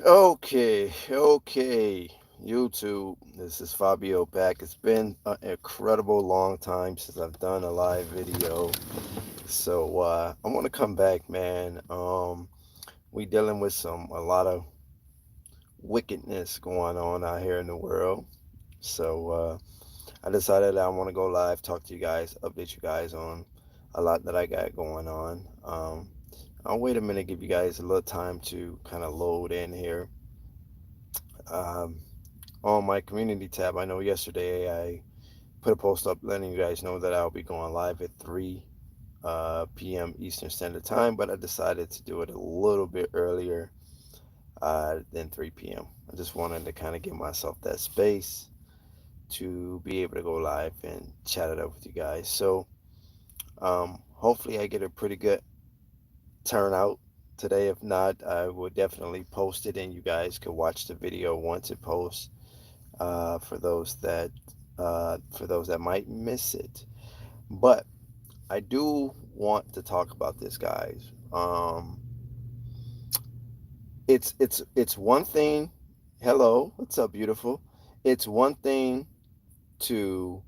Okay, YouTube. This is Fabio back. It's been an incredible long time since I've done a live video. So I want to come back, man. We dealing with a lot of wickedness going on out here in the world. So I decided I want to go live, talk to you guys, update you guys on a lot that I got going on. I'll wait a minute, give you guys a little time to kind of load in here. Um, on my community tab, I know yesterday I put a post up letting you guys know that I'll be going live at 3 p.m. Eastern Standard Time, but I decided to do it a little bit earlier than 3 p.m. I just wanted to kind of give myself that space to be able to go live and chat it up with you guys. So hopefully I get a pretty good turnout today. If not, I will definitely post it and you guys could watch the video once it posts for those that might miss it. But I do want to talk about this, guys. It's one thing. Hello, what's up, beautiful? It's one thing to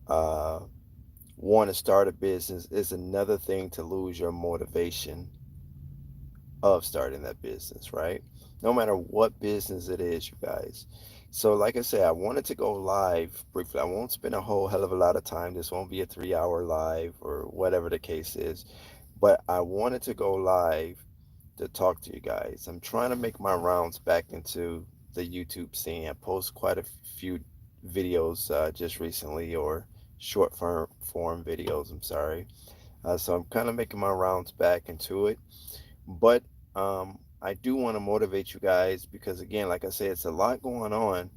uh, want to start a business. It's another thing to lose your motivation of starting that business, right? No matter what business it is, you guys. So, like I said, I wanted to go live briefly. I won't spend a whole hell of a lot of time. This won't be a 3 hour live or whatever the case is. But I wanted to go live to talk to you guys. I'm trying to make my rounds back into the YouTube scene. I post quite a few videos just recently, or short form videos. I'm sorry. So I'm kind of making my rounds back into it. But I do want to motivate you guys because, again, like I said, it's a lot going on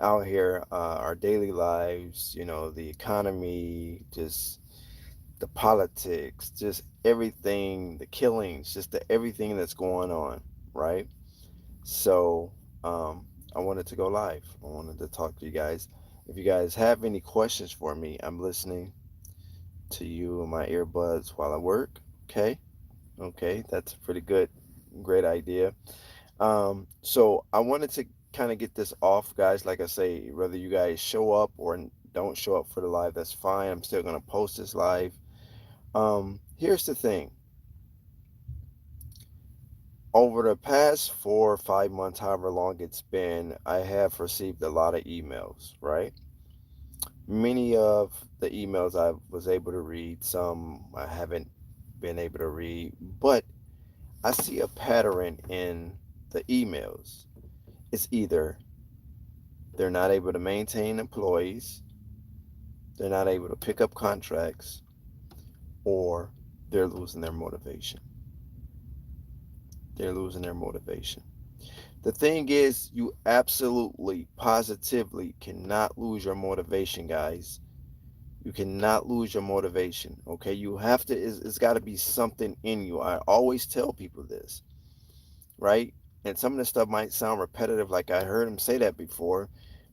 out here. Our daily lives, the economy, just the politics, just everything, the killings, just everything that's going on, right? So I wanted to go live. I wanted to talk to you guys. If you guys have any questions for me, I'm listening to you in my earbuds while I work. Okay. Okay. That's a pretty great idea. So I wanted to kind of get this off, guys. Like I say, whether you guys show up or don't show up for the live, that's fine. I'm still going to post this live. Here's the thing. Over the past 4 or 5 months, however long it's been, I have received a lot of emails, right? Many of the emails I was able to read, some I haven't been able to read, but I see a pattern in the emails. It's either they're not able to maintain employees, they're not able to pick up contracts, or they're losing their motivation. They're losing their motivation. The thing is, you absolutely, positively cannot lose your motivation, guys. You cannot lose your motivation, okay? You have to, it's got to be something in you. I always tell people this, right? And some of the stuff might sound repetitive, like I heard him say that before,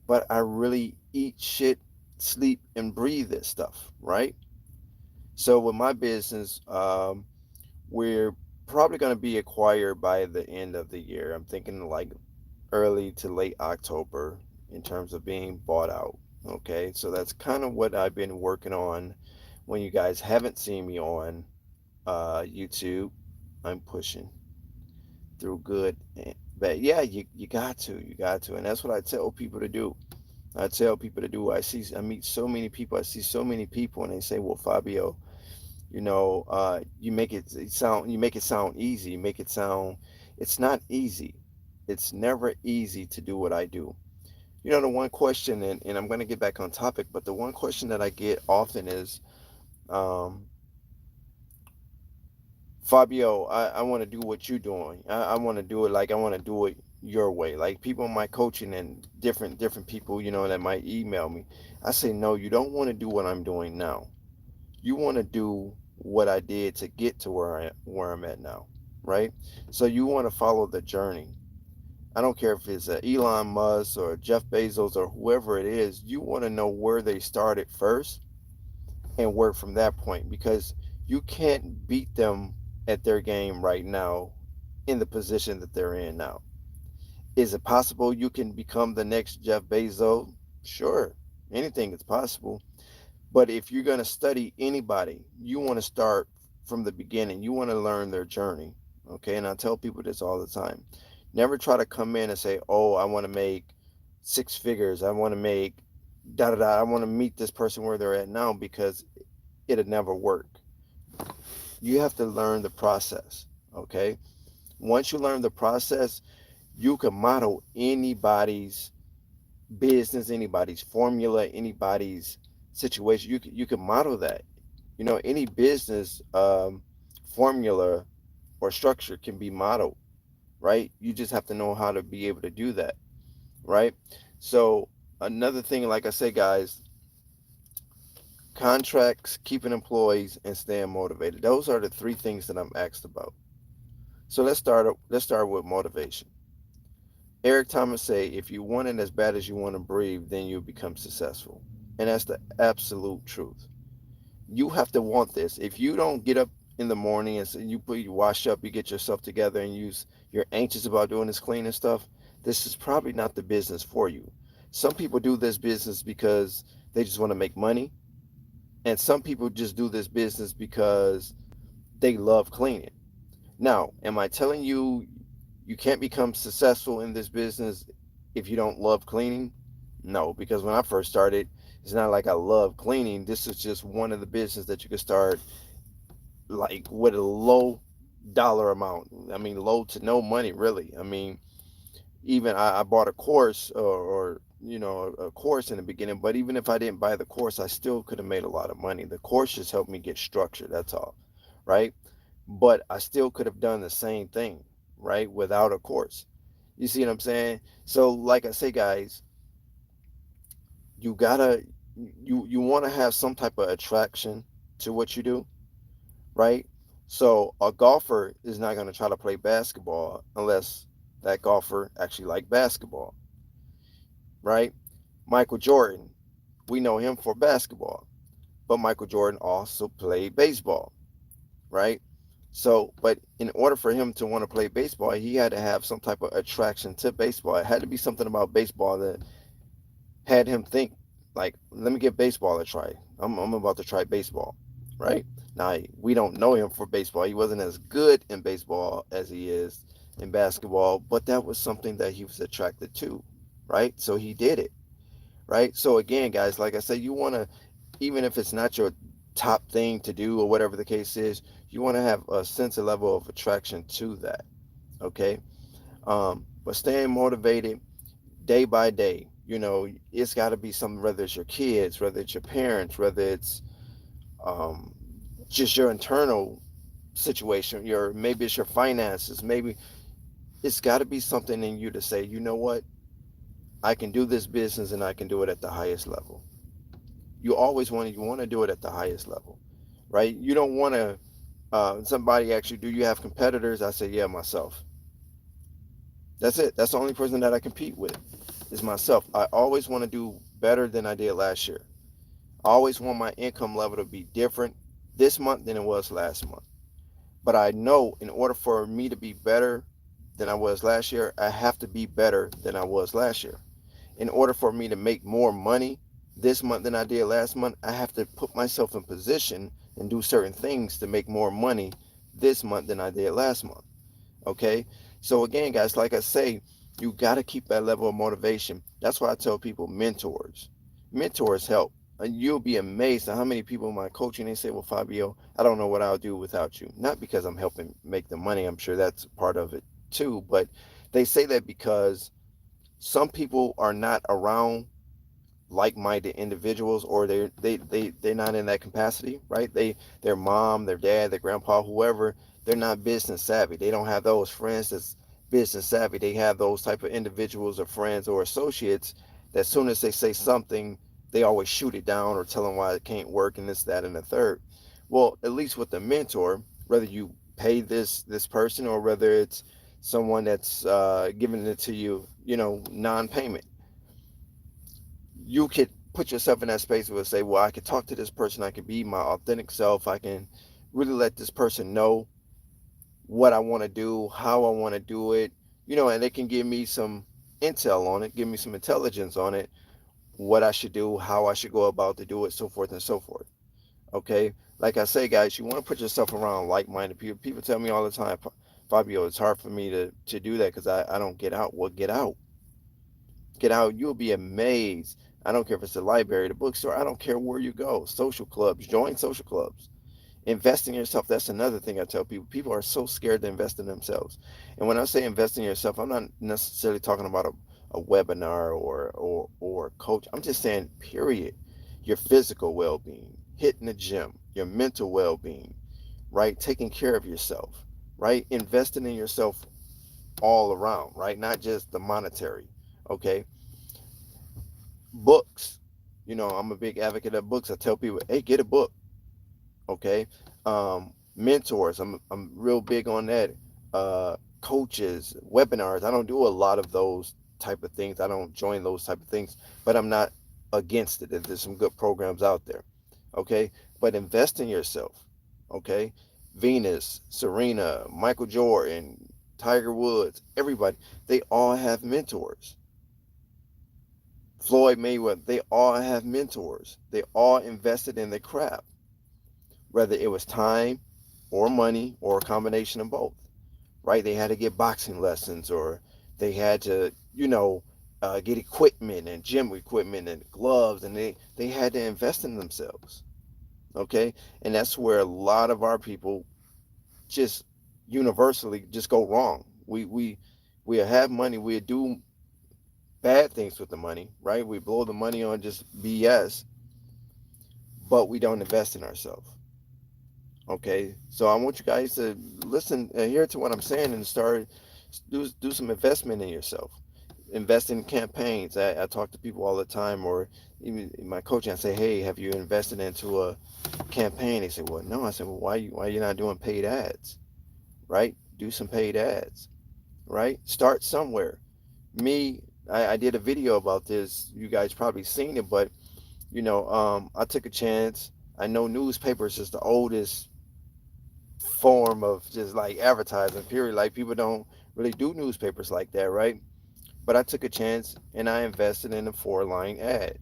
but I really eat shit, sleep, and breathe this stuff, right? So with my business, we're probably going to be acquired by the end of the year. I'm thinking like early to late October in terms of being bought out. Okay, so that's kind of what I've been working on. When you guys haven't seen me on YouTube, I'm pushing through good. But yeah, you got to, and that's what I tell people to do. I tell people to do. I meet so many people. I see so many people, and they say, "Well, Fabio, you make it sound easy. You make it sound, it's not easy. It's never easy to do what I do. The one question, and I'm going to get back on topic, but the one question that I get often is, um, Fabio, I want to do what you're doing. I want to do it like I want to do it your way. Like people in my coaching and different people, that might email me. I say, no, you don't want to do what I'm doing now. You want to do what I did to get to where I'm at now, right? So you want to follow the journey. I don't care if it's Elon Musk or Jeff Bezos or whoever it is. You want to know where they started first and work from that point because you can't beat them at their game right now in the position that they're in now. Is it possible you can become the next Jeff Bezos? Sure, anything is possible. But if you're going to study anybody, you want to start from the beginning. You want to learn their journey. Okay. And I tell people this all the time. Never try to come in and say, oh, I want to make six figures. I want to make da da da. I want to meet this person where they're at now, because it'll never work. You have to learn the process. Okay. Once you learn the process, you can model anybody's business, anybody's formula, anybody's situation. You can model that. Any business formula or structure can be modeled, right? You just have to know how to be able to do that, right? So another thing, like I say, guys, contracts, keeping employees, and staying motivated. Those are the three things that I'm asked about. So let's start with motivation. Eric Thomas say, if you want it as bad as you want to breathe, then you'll become successful. And that's the absolute truth. You have to want this. If you don't get up in the morning and you wash up, you get yourself together, and you're anxious about doing this cleaning stuff, this is probably not the business for you. Some people do this business because they just want to make money, and some people just do this business because they love cleaning. Now, am I telling you you can't become successful in this business if you don't love cleaning? No, because when I first started, it's not like I love cleaning. This is just one of the business that you can start like with a low dollar amount. I mean, low to no money, really. I mean, even I bought a course, or a course in the beginning, but even if I didn't buy the course, I still could have made a lot of money. The course just helped me get structured. That's all, right? But I still could have done the same thing, right, without a course. You see what I'm saying? So, like I say, guys, you gotta you want to have some type of attraction to what you do, right? So a golfer is not going to try to play basketball unless that golfer actually like basketball, right? Michael Jordan, we know him for basketball, but Michael Jordan also played baseball, right? So, but in order for him to want to play baseball, he had to have some type of attraction to baseball. It had to be something about baseball that had him think, like, let me give baseball a try. I'm about to try baseball, right? Now, we don't know him for baseball. He wasn't as good in baseball as he is in basketball, but that was something that he was attracted to, right? So he did it, right? So again, guys, like I said, you want to, even if it's not your top thing to do or whatever the case is, you want to have a sense of level of attraction to that, okay? But staying motivated day by day, it's got to be something, whether it's your kids, whether it's your parents, whether it's um, just your internal situation, maybe it's your finances, maybe it's got to be something in you to say, you know what, I can do this business and I can do it at the highest level. You want to do it at the highest level, right? You don't want to. Somebody asks you, do you have competitors? I say, yeah, myself. That's it. That's the only person that I compete with is myself. I always want to do better than I did last year. I always want my income level to be different this month than it was last month. But I know in order for me to be better than I was last year, I have to be better than I was last year. In order for me to make more money this month than I did last month, I have to put myself in position and do certain things to make more money this month than I did last month. Okay. So again, guys, like I say, you got to keep that level of motivation. That's why I tell people mentors help. And you'll be amazed at how many people in my coaching, they say, well, Fabio, I don't know what I'll do without you. Not because I'm helping make the money. I'm sure that's part of it too. But they say that because some people are not around like-minded individuals, or they're not in that capacity, right? Their mom, their dad, their grandpa, whoever, they're not business savvy. They don't have those friends that's business savvy. They have those type of individuals or friends or associates that as soon as they say something, they always shoot it down or tell them why it can't work and this, that, and the third. Well, at least with the mentor, whether you pay this person or whether it's someone that's giving it to you, non-payment, you could put yourself in that space where say, well, I could talk to this person, I could be my authentic self, I can really let this person know what I want to do, how I want to do it, and they can give me some intel on it, give me some intelligence on it, what I should do, how I should go about to do it, so forth and so forth. Okay, like I say, guys, you want to put yourself around like-minded people. People tell me all the time, Fabio, it's hard for me to do that because I don't get out. Well, get out, get out. You'll be amazed. I don't care if it's the library, the bookstore. I don't care where you go. Social clubs, join social clubs. Invest in yourself. That's another thing I tell people. People are so scared to invest in themselves. And when I say invest in yourself, I'm not necessarily talking about a webinar or a coach. I'm just saying, period. Your physical well-being, hitting the gym, your mental well-being, right? Taking care of yourself, right? Investing in yourself all around, right? Not just the monetary. Okay. Books. I'm a big advocate of books. I tell people, hey, get a book. Okay. Mentors, I'm real big on that. Coaches, webinars, I don't do a lot of those type of things. I don't join those type of things, but I'm not against it if there's some good programs out there. Okay, but invest in yourself. Okay, Venus, Serena, Michael Jordan, Tiger Woods, everybody, they all have mentors. Floyd Mayweather, they all have mentors. They all invested in their craft, whether it was time or money or a combination of both, right? They had to get boxing lessons, or they had to, get equipment and gym equipment and gloves, and they had to invest in themselves. Okay, and that's where a lot of our people just universally just go wrong. We have money, we do bad things with the money, right? We blow the money on just BS, but we don't invest in ourselves. Okay, so I want you guys to listen, adhere to what I'm saying, and start do some investment in yourself. Invest in campaigns. I talk to people all the time, or even in my coaching, I say, "Hey, have you invested into a campaign?" They say, "Well, no." I said, "Well, why you not doing paid ads? Right? Do some paid ads. Right? Start somewhere." Me, I did a video about this. You guys probably seen it, but I took a chance. I know newspapers is the oldest form of just like advertising, period. Like, people don't really do newspapers like that, right? But I took a chance and I invested in a four-line ad,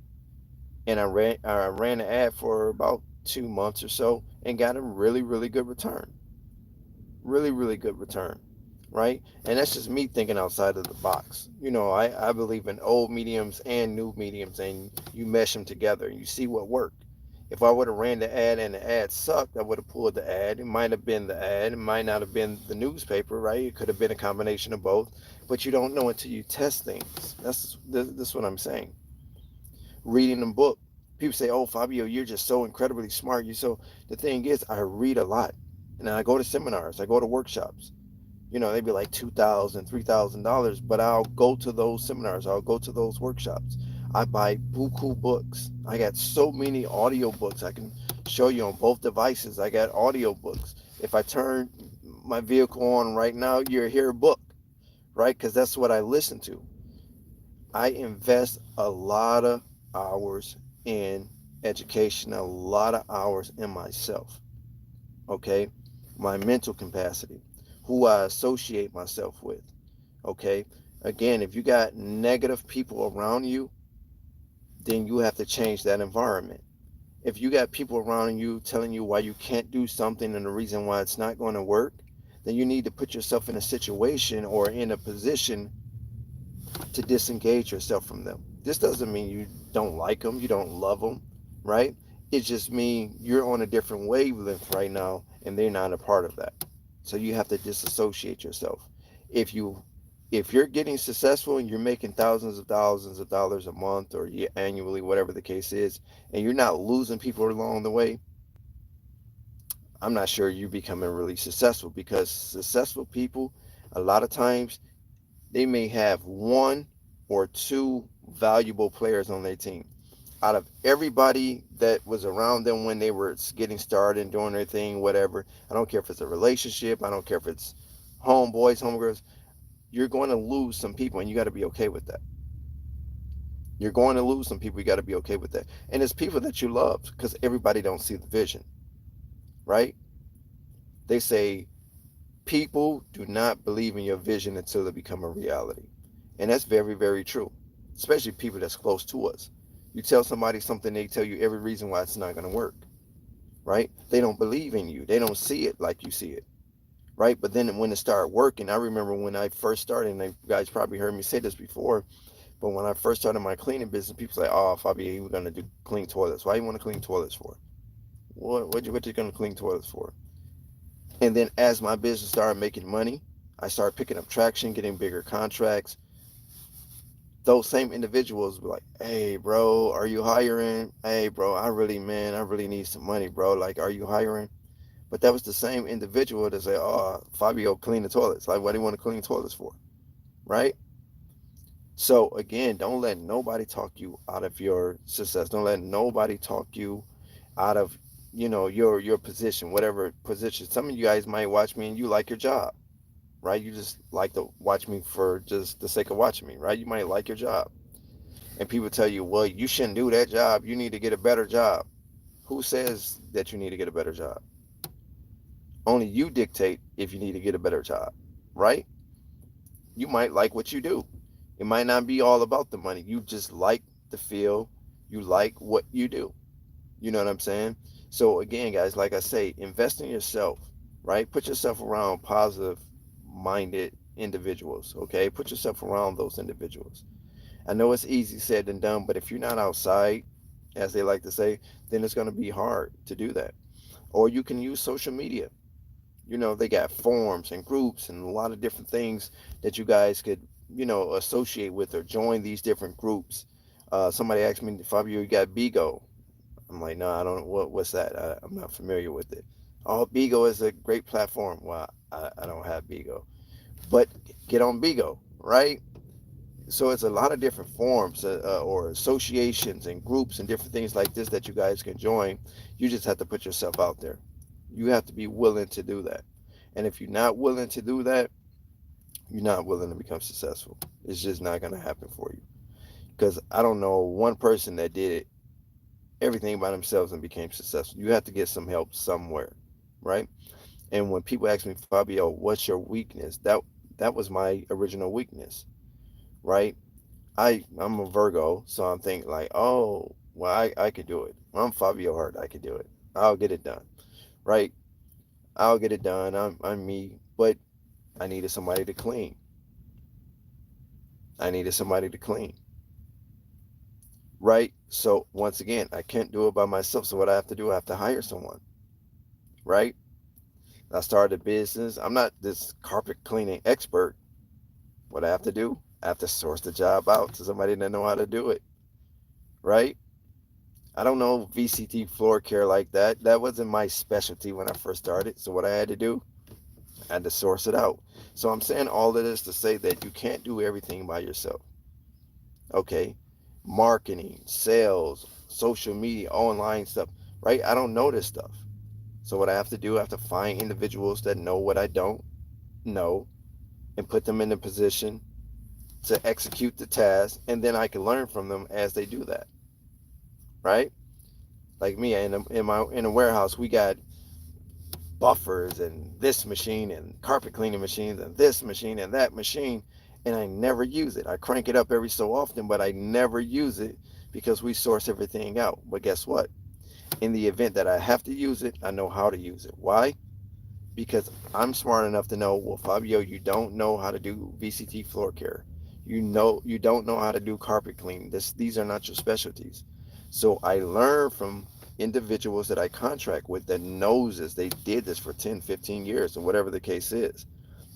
and I ran the ad for about 2 months or so and got a really really good return, really really good return, right? And that's just me thinking outside of the box. I believe in old mediums and new mediums, and you mesh them together and you see what worked. If I would have ran the ad and the ad sucked, I would have pulled the ad. It might have been the ad, it might not have been the newspaper, right? It could have been a combination of both, but you don't know until you test things. That's what I'm saying. Reading a book, people say, "Oh, Fabio, you're just so incredibly smart." The thing is, I read a lot, and I go to seminars, I go to workshops. They'd be like $2,000, $3,000, but I'll go to those seminars, I'll go to those workshops. I buy buku books. I got so many audio books I can show you on both devices. I got audio books. If I turn my vehicle on right now, you'll hear a book, right? Because that's what I listen to. I invest a lot of hours in education, a lot of hours in myself, okay? My mental capacity, who I associate myself with, okay? Again, if you got negative people around you, then you have to change that environment. If you got people around you telling you why you can't do something and the reason why it's not going to work, then you need to put yourself in a situation or in a position to disengage yourself from them. This doesn't mean you don't like them, you don't love them, right? It just means you're on a different wavelength right now and they're not a part of that. So you have to disassociate yourself. If you if you're getting successful and you're making thousands of dollars a month or annually, whatever the case is, and you're not losing people along the way, I'm not sure you're becoming really successful, because successful people, a lot of times, they may have one or two valuable players on their team. Out of everybody that was around them when they were getting started and doing their thing, whatever, I don't care if it's a relationship, I don't care if it's homeboys, homegirls, you're going to lose some people and you got to be okay with that. You're going to lose some people, you got to be okay with that. And it's people that you love, because everybody don't see the vision, right? They say People do not believe in your vision until it become a reality. And that's very, very true, especially people that's close to us. You tell somebody something, they tell you every reason why it's not going to work, right? They don't believe in you. They don't see it like you see it, right? But then when it started working, I remember when I first started, and you guys probably heard me say this before, but when I first started my cleaning business, people say, "Oh, Fabio, you were going to do clean toilets. Why you want to clean toilets for? What you going to clean toilets for?" And then as my business started making money, I started picking up traction, getting bigger contracts. Those same individuals were like, "Hey, bro, are you hiring? Hey, bro, I really need some money, bro. Like, are you hiring?" But that was the same individual that say, "Oh, Fabio, clean the toilets. Like, what do you want to clean toilets for?" Right? So again, don't let nobody talk you out of your success. Don't let nobody talk you out of, your position, whatever position. Some of you guys might watch me and you like your job, right? You just like to watch me for just the sake of watching me, right? You might like your job. And people tell you, "Well, you shouldn't do that job. You need to get a better job." Who says that you need to get a better job? Only you dictate if you need to get a better job, right? You might like what you do. It might not be all about the money. You just like the feel. You like what you do. You know what I'm saying? So again, guys, like I say, invest in yourself, right? Put yourself around positive minded individuals, okay? Put yourself around those individuals. I know it's easy said than done, but if you're not outside, as they like to say, then it's going to be hard to do that. Or you can use social media. They got forums and groups and a lot of different things that you guys could, associate with or join these different groups. Somebody asked me, "Fabio, you got Bigo?" I'm like, "No, I don't. What's that? I'm not familiar with it." "Oh, Bigo is a great platform." Well, I don't have Bigo, but get on Bigo, right? So it's a lot of different forms or associations and groups and different things like this that you guys can join. You just have to put yourself out there. You have to be willing to do that. And if you're not willing to do that, you're not willing to become successful. It's just not going to happen for you. Because I don't know one person that did it everything by themselves and became successful. You have to get some help somewhere, right? And when people ask me, "Fabio, what's your weakness?" That was my original weakness, right? I'm a Virgo, so I'm thinking like, "Oh, well, I could do it. I'm Fabio Hart. I could do it. I'll get it done, right? I'll get it done. I'm me." But I needed somebody to clean. I needed somebody to clean, right? So once again, I can't do it by myself. So what I have to do, I have to hire someone, right? I started a business. I'm not this carpet cleaning expert. What I have to do, I have to source the job out to somebody that know how to do it, right? I don't know VCT floor care like that. That wasn't my specialty when I first started. So what I had to do, I had to source it out. So I'm saying all of this to say that you can't do everything by yourself. Okay? Marketing, sales, social media, online stuff, right? I don't know this stuff. So what I have to do, I have to find individuals that know what I don't know and put them in a position to execute the task, and then I can learn from them as they do that, right? Like me in a warehouse, we got buffers and this machine and carpet cleaning machines and this machine and that machine, and I never use it. I crank it up every so often, but I never use it because we source everything out. But guess what? In the event that I have to use it, I know how to use it. Why? Because I'm smart enough to know, well, Fabio, you don't know how to do VCT floor care. You don't know how to do carpet cleaning. These are not your specialties. So I learn from individuals that I contract with that knows this. They did this for 10, 15 years or whatever the case is.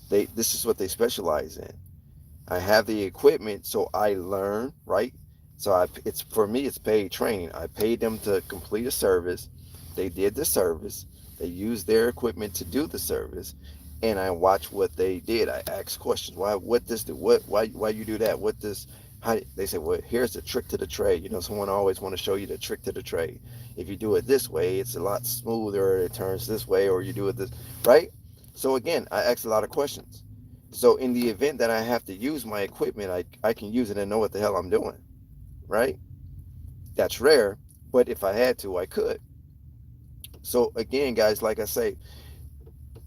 This is what they specialize in. I have the equipment, so I learn, right? So it's for me, it's paid training. I paid them to complete a service. They did the service. They used their equipment to do the service, and I watched what they did. I asked questions. Why? What this? What? Why you do that? What this? How? They said, well, here's the trick to the trade. Someone always want to show you the trick to the trade. If you do it this way, it's a lot smoother. It turns this way, or you do it this, right? So again, I asked a lot of questions. So in the event that I have to use my equipment, I can use it and know what the hell I'm doing, right? That's rare, but if I had to, I could. So again, guys, like I say,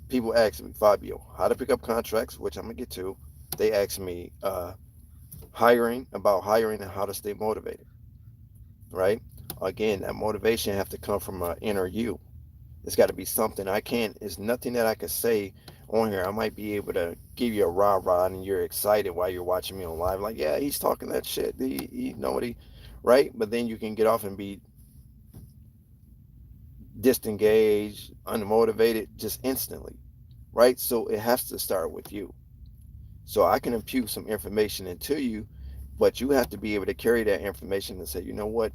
People ask me, Fabio, how to pick up contracts, which I'm gonna get to. They ask me hiring and how to stay motivated, right? Again, that motivation have to come from an inner you. It's got to be something I can't. It's nothing that I could say on here. I might be able to give you a rah rah, and you're excited while you're watching me on live. Like, yeah, he's talking that shit. He know what he, right? But then you can get off and be disengaged, unmotivated, just instantly, right? So it has to start with you. So I can impute some information into you, but you have to be able to carry that information and say, you know what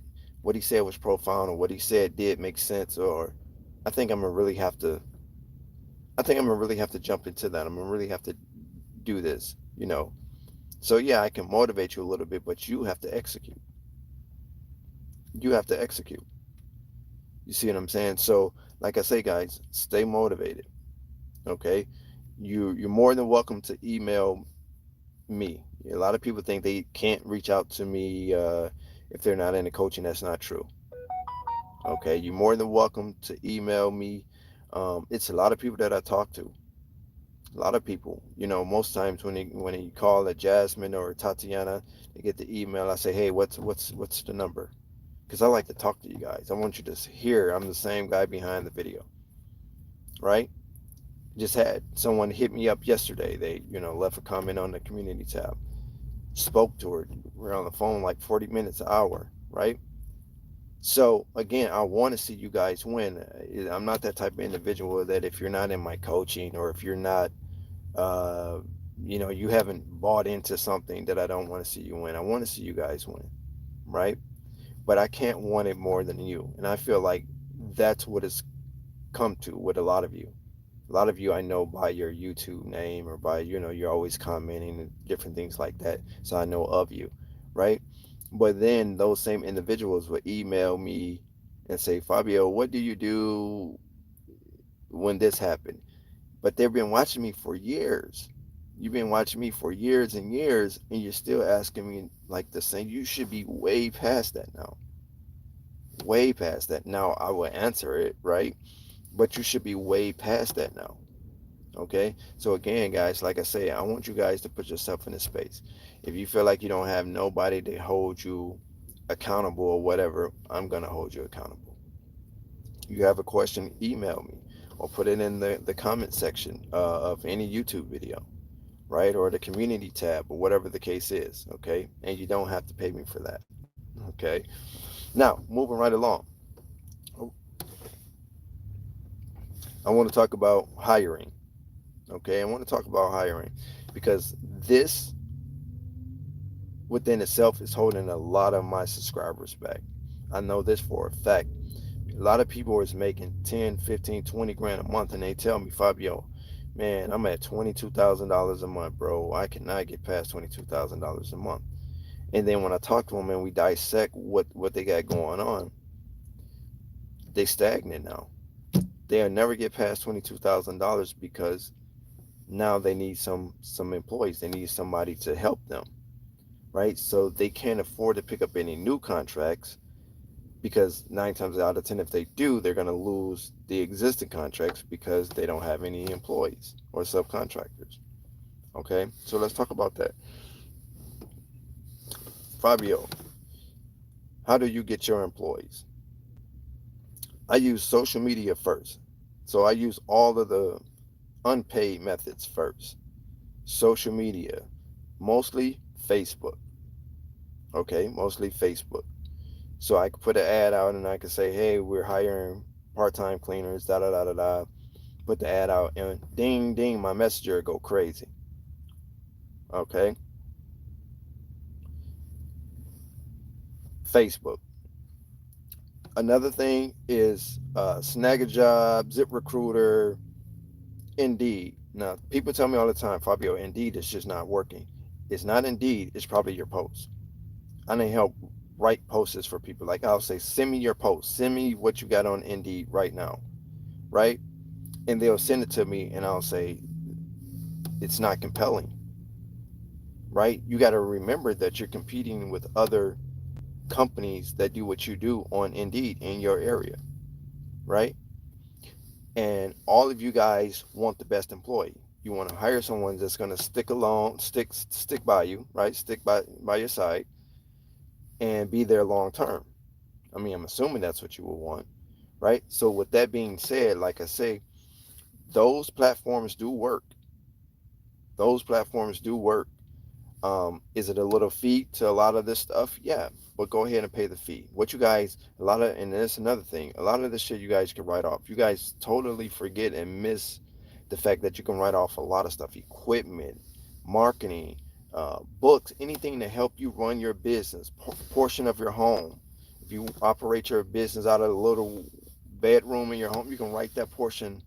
he said was profound, or what he said did make sense, or I think I'm gonna really have to. I think I'm gonna really have to jump into that. I'm gonna really have to do this, you know. So yeah, I can motivate you a little bit, but you have to execute. You have to execute. You see what I'm saying? So, like I say, guys, stay motivated. Okay, you're more than welcome to email me. A lot of people think they can't reach out to me if they're not into coaching. That's not true. Okay, you're more than welcome to email me. It's a lot of people that I talk to. A lot of people, most times when they call a Jasmine or Tatiana, they get the email. I say, hey, what's the number? Because I like to talk to you guys. I want you to hear I'm the same guy behind the video, right? Just had someone hit me up yesterday. They left a comment on the community tab. Spoke to her. We're on the phone like 40 minutes an hour, right? So again, I want to see you guys win. I'm not that type of individual that if you're not in my coaching, or if you're not uh, you haven't bought into something, that I don't want to see you win. I want to see you guys win, right? But I can't want it more than you. And I feel like that's what it's come to with a lot of you. A lot of you I know by your YouTube name, or by, you're always commenting and different things like that. So I know of you, right? But then those same individuals would email me and say, Fabio, what do you do when this happened? But they've been watching me for years. You've been watching me for years and years, and you're still asking me like the same. You should be way past that now. Way past that. Now I will answer it, right? But you should be way past that now. Okay? So again, guys, like I say, I want you guys to put yourself in a space. If you feel like you don't have nobody to hold you accountable or whatever, I'm gonna hold you accountable. You have a question, email me, or put it in the comment section of any YouTube video, right? Or the community tab, or whatever the case is, okay? And you don't have to pay me for that, okay? Now, moving right along, I want to talk about hiring, okay? I want to talk about hiring because this within itself is holding a lot of my subscribers back. I know this for a fact. A lot of people is making 10, 15, 20 grand a month, and they tell me, Fabio, man, I'm at $22,000 a month, bro. I cannot get past $22,000 a month. And then when I talk to them and we dissect what they got going on, they stagnant now. They'll never get past $22,000 because now they need some employees. They need somebody to help them, right? So they can't afford to pick up any new contracts, because 9 times out of 10, if they do, they're going to lose the existing contracts because they don't have any employees or subcontractors. Okay, so let's talk about that. Fabio, how do you get your employees? I use social media first. So I use all of the unpaid methods first. Social media, mostly Facebook. Okay, mostly Facebook. So I could put an ad out and I could say, hey, we're hiring part-time cleaners, da da da da da. Put the ad out, and ding ding, my messenger go crazy. Okay, Facebook. Another thing is Snag a Job, ZipRecruiter, Indeed. Now, people tell me all the time, Fabio, Indeed is just not working. It's not Indeed, it's probably your post. I need help write posts for people. Like I'll say, send me your post, send me what you got on Indeed right now, right? And they'll send it to me, and I'll say, it's not compelling, right? You got to remember that you're competing with other companies that do what you do on Indeed in your area, right? and all of you guys want the best employee. You want to hire someone that's going to stick by you, right? Stick by your side and be there long term. I mean, I'm assuming that's what you will want, right? So with that being said, like I say, those platforms do work. Those platforms do work. Is it a little fee to a lot of this stuff? Yeah, but go ahead and pay the fee. What you guys, a lot of, and that's another thing, a lot of this shit you guys can write off. You guys totally forget and miss the fact that you can write off a lot of stuff: equipment, marketing, books, anything to help you run your business, portion of your home. If you operate your business out of a little bedroom in your home, you can write that portion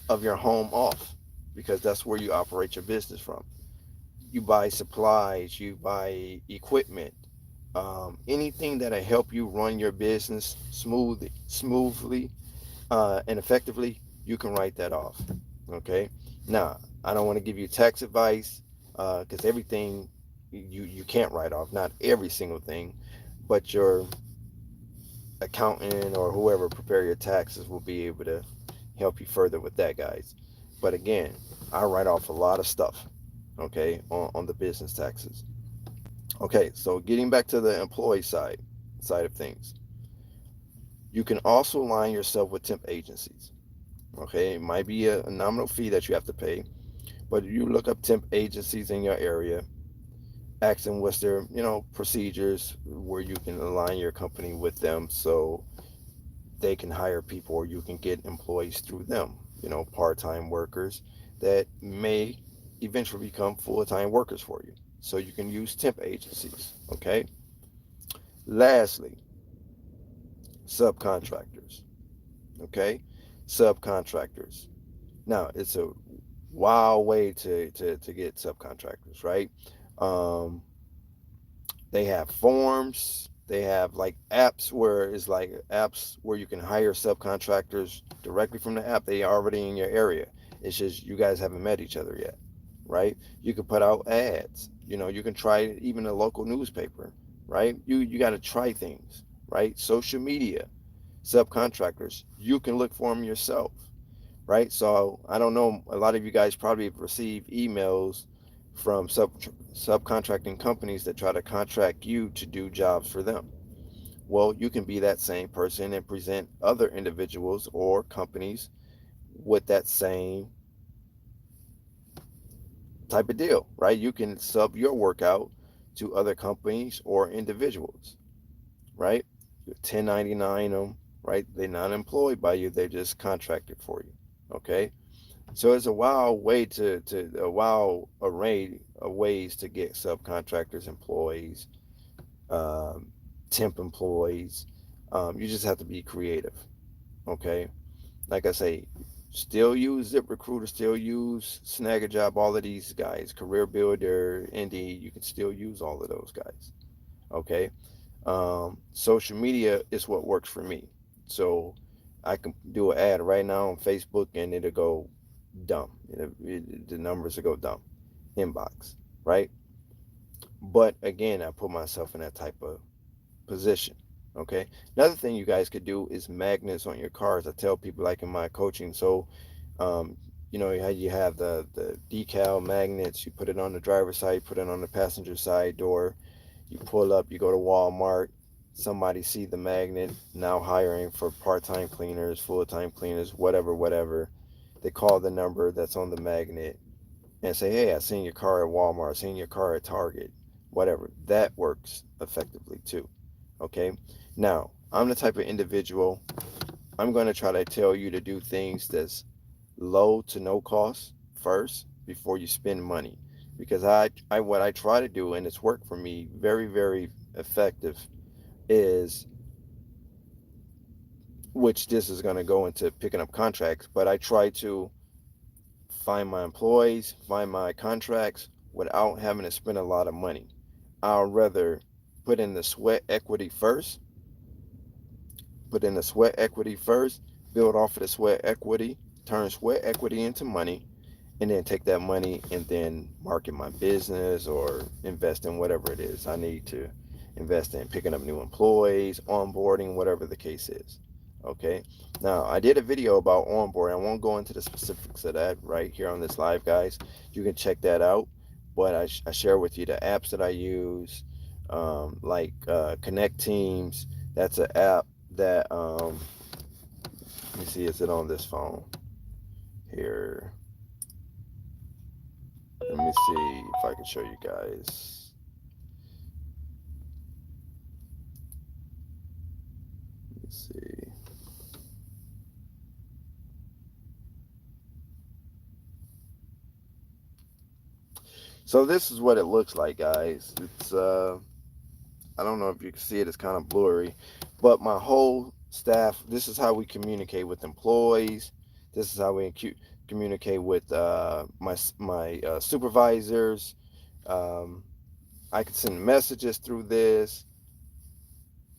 of your home off because that's where you operate your business from. You buy supplies, you buy equipment, anything that'll help you run your business smoothly and effectively, you can write that off. Okay. Now, I don't want to give you tax advice because everything you can't write off. Not every single thing, but your accountant or whoever prepare your taxes will be able to help you further with that, guys. But again, I write off a lot of stuff, okay, on the business taxes. Okay, so getting back to the employee side of things, you can also line yourself with temp agencies. Okay, it might be a nominal fee that you have to pay, but you look up temp agencies in your area, ask them what's their procedures where you can align your company with them, so they can hire people or you can get employees through them, part-time workers that may eventually become full-time workers for you. So you can use temp agencies. Okay. Lastly, subcontractors. Okay. Subcontractors. Now, it's a wild way to get subcontractors, right? Um, they have forms. They have like apps where you can hire subcontractors directly from the app. They are already in your area. It's just you guys haven't met each other yet, right? You can put out ads. You can try even a local newspaper, right? You got to try things, right? Social media, subcontractors. You can look for them yourself, right? So I don't know. A lot of you guys probably have received emails from subcontracting companies that try to contract you to do jobs for them. Well, you can be that same person and present other individuals or companies with that same type of deal, right? You can sub your work out to other companies or individuals, right? You 1099 them, right? They're not employed by you, they're just contracted for you. Okay. So it's a wild way to a wild array of ways to get subcontractors, employees, um, temp employees. You just have to be creative. Okay. Like I say, still use ZipRecruiter, still use Snagajob, all of these guys, Career Builder, Indeed. You can still use all of those guys. Okay. Social media is what works for me. So I can do an ad right now on Facebook and it'll go dumb. The numbers will go dumb. Inbox, right? But again, I put myself in that type of position. Okay. Another thing you guys could do is magnets on your cars. I tell people like in my coaching. So, um, how you have the decal magnets. You put it on the driver's side, put it on the passenger side door. You pull up, you go to Walmart, somebody see the magnet, now hiring for part-time cleaners, full-time cleaners, whatever. They call the number that's on the magnet and say, hey, I seen your car at Walmart, I seen your car at Target, whatever. That works effectively too. Okay. Now, I'm the type of individual, I'm going to try to tell you to do things that's low to no cost first before you spend money. Because I what I try to do, and it's worked for me very, very effective, is which this is going to go into picking up contracts, but I try to find my employees, find my contracts without having to spend a lot of money. I'll rather put in the sweat equity first, build off of the sweat equity, turn sweat equity into money, and then take that money and then market my business or invest in whatever it is I need to invest in, picking up new employees, onboarding, whatever the case is. Okay. Now, I did a video about onboarding. I won't go into the specifics of that right here on this live, guys. You can check that out. But I share with you the apps that I use, like Connect Teams. That's an app that, let me see, is it on this phone here? Let me see if I can show you guys. Let me see. So this is what it looks like, guys. It's I don't know if you can see it. It's kind of blurry, but my whole staff. This is how we communicate with employees. This is how we communicate with my supervisors. Um, I can send messages through this.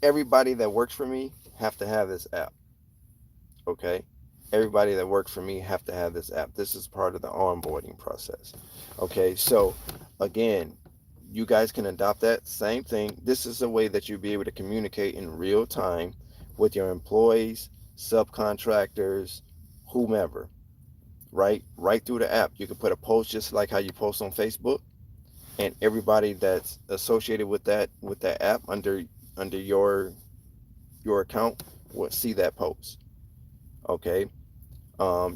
Everybody that works for me have to have this app. Okay, everybody that works for me have to have this app. This is part of the onboarding process. Okay, so again, you guys can adopt that same thing. This is a way that you'll be able to communicate in real time with your employees, subcontractors, whomever, right through the app. You can put a post just like how you post on Facebook, and everybody that's associated with that app under your account will see that post. Okay.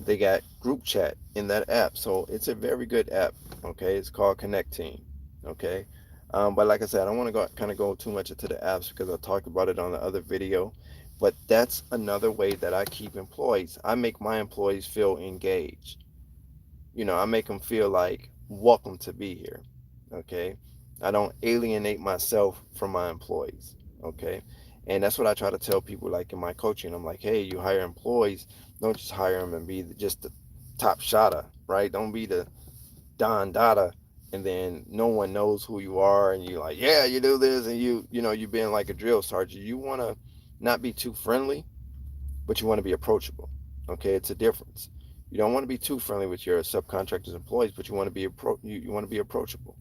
They got group chat in that app, so it's a very good app. Okay, it's called Connect Team. Okay, but like I said, I don't want to go kind of go too much into the apps because I talked about it on the other video. But that's another way that I keep employees. I make my employees feel engaged. I make them feel like welcome to be here. Okay, I don't alienate myself from my employees. Okay, and that's what I try to tell people, like in my coaching. I'm like, hey, you hire employees, don't just hire them and be just the top shotter, right? Don't be the Don Dada, and then no one knows who you are, and you're like, yeah, you do this, and you being like a drill sergeant. You want to not be too friendly, but you want to be approachable. Okay, it's a difference. You don't want to be too friendly with your subcontractors, employees, but you want to be you want to be approachable.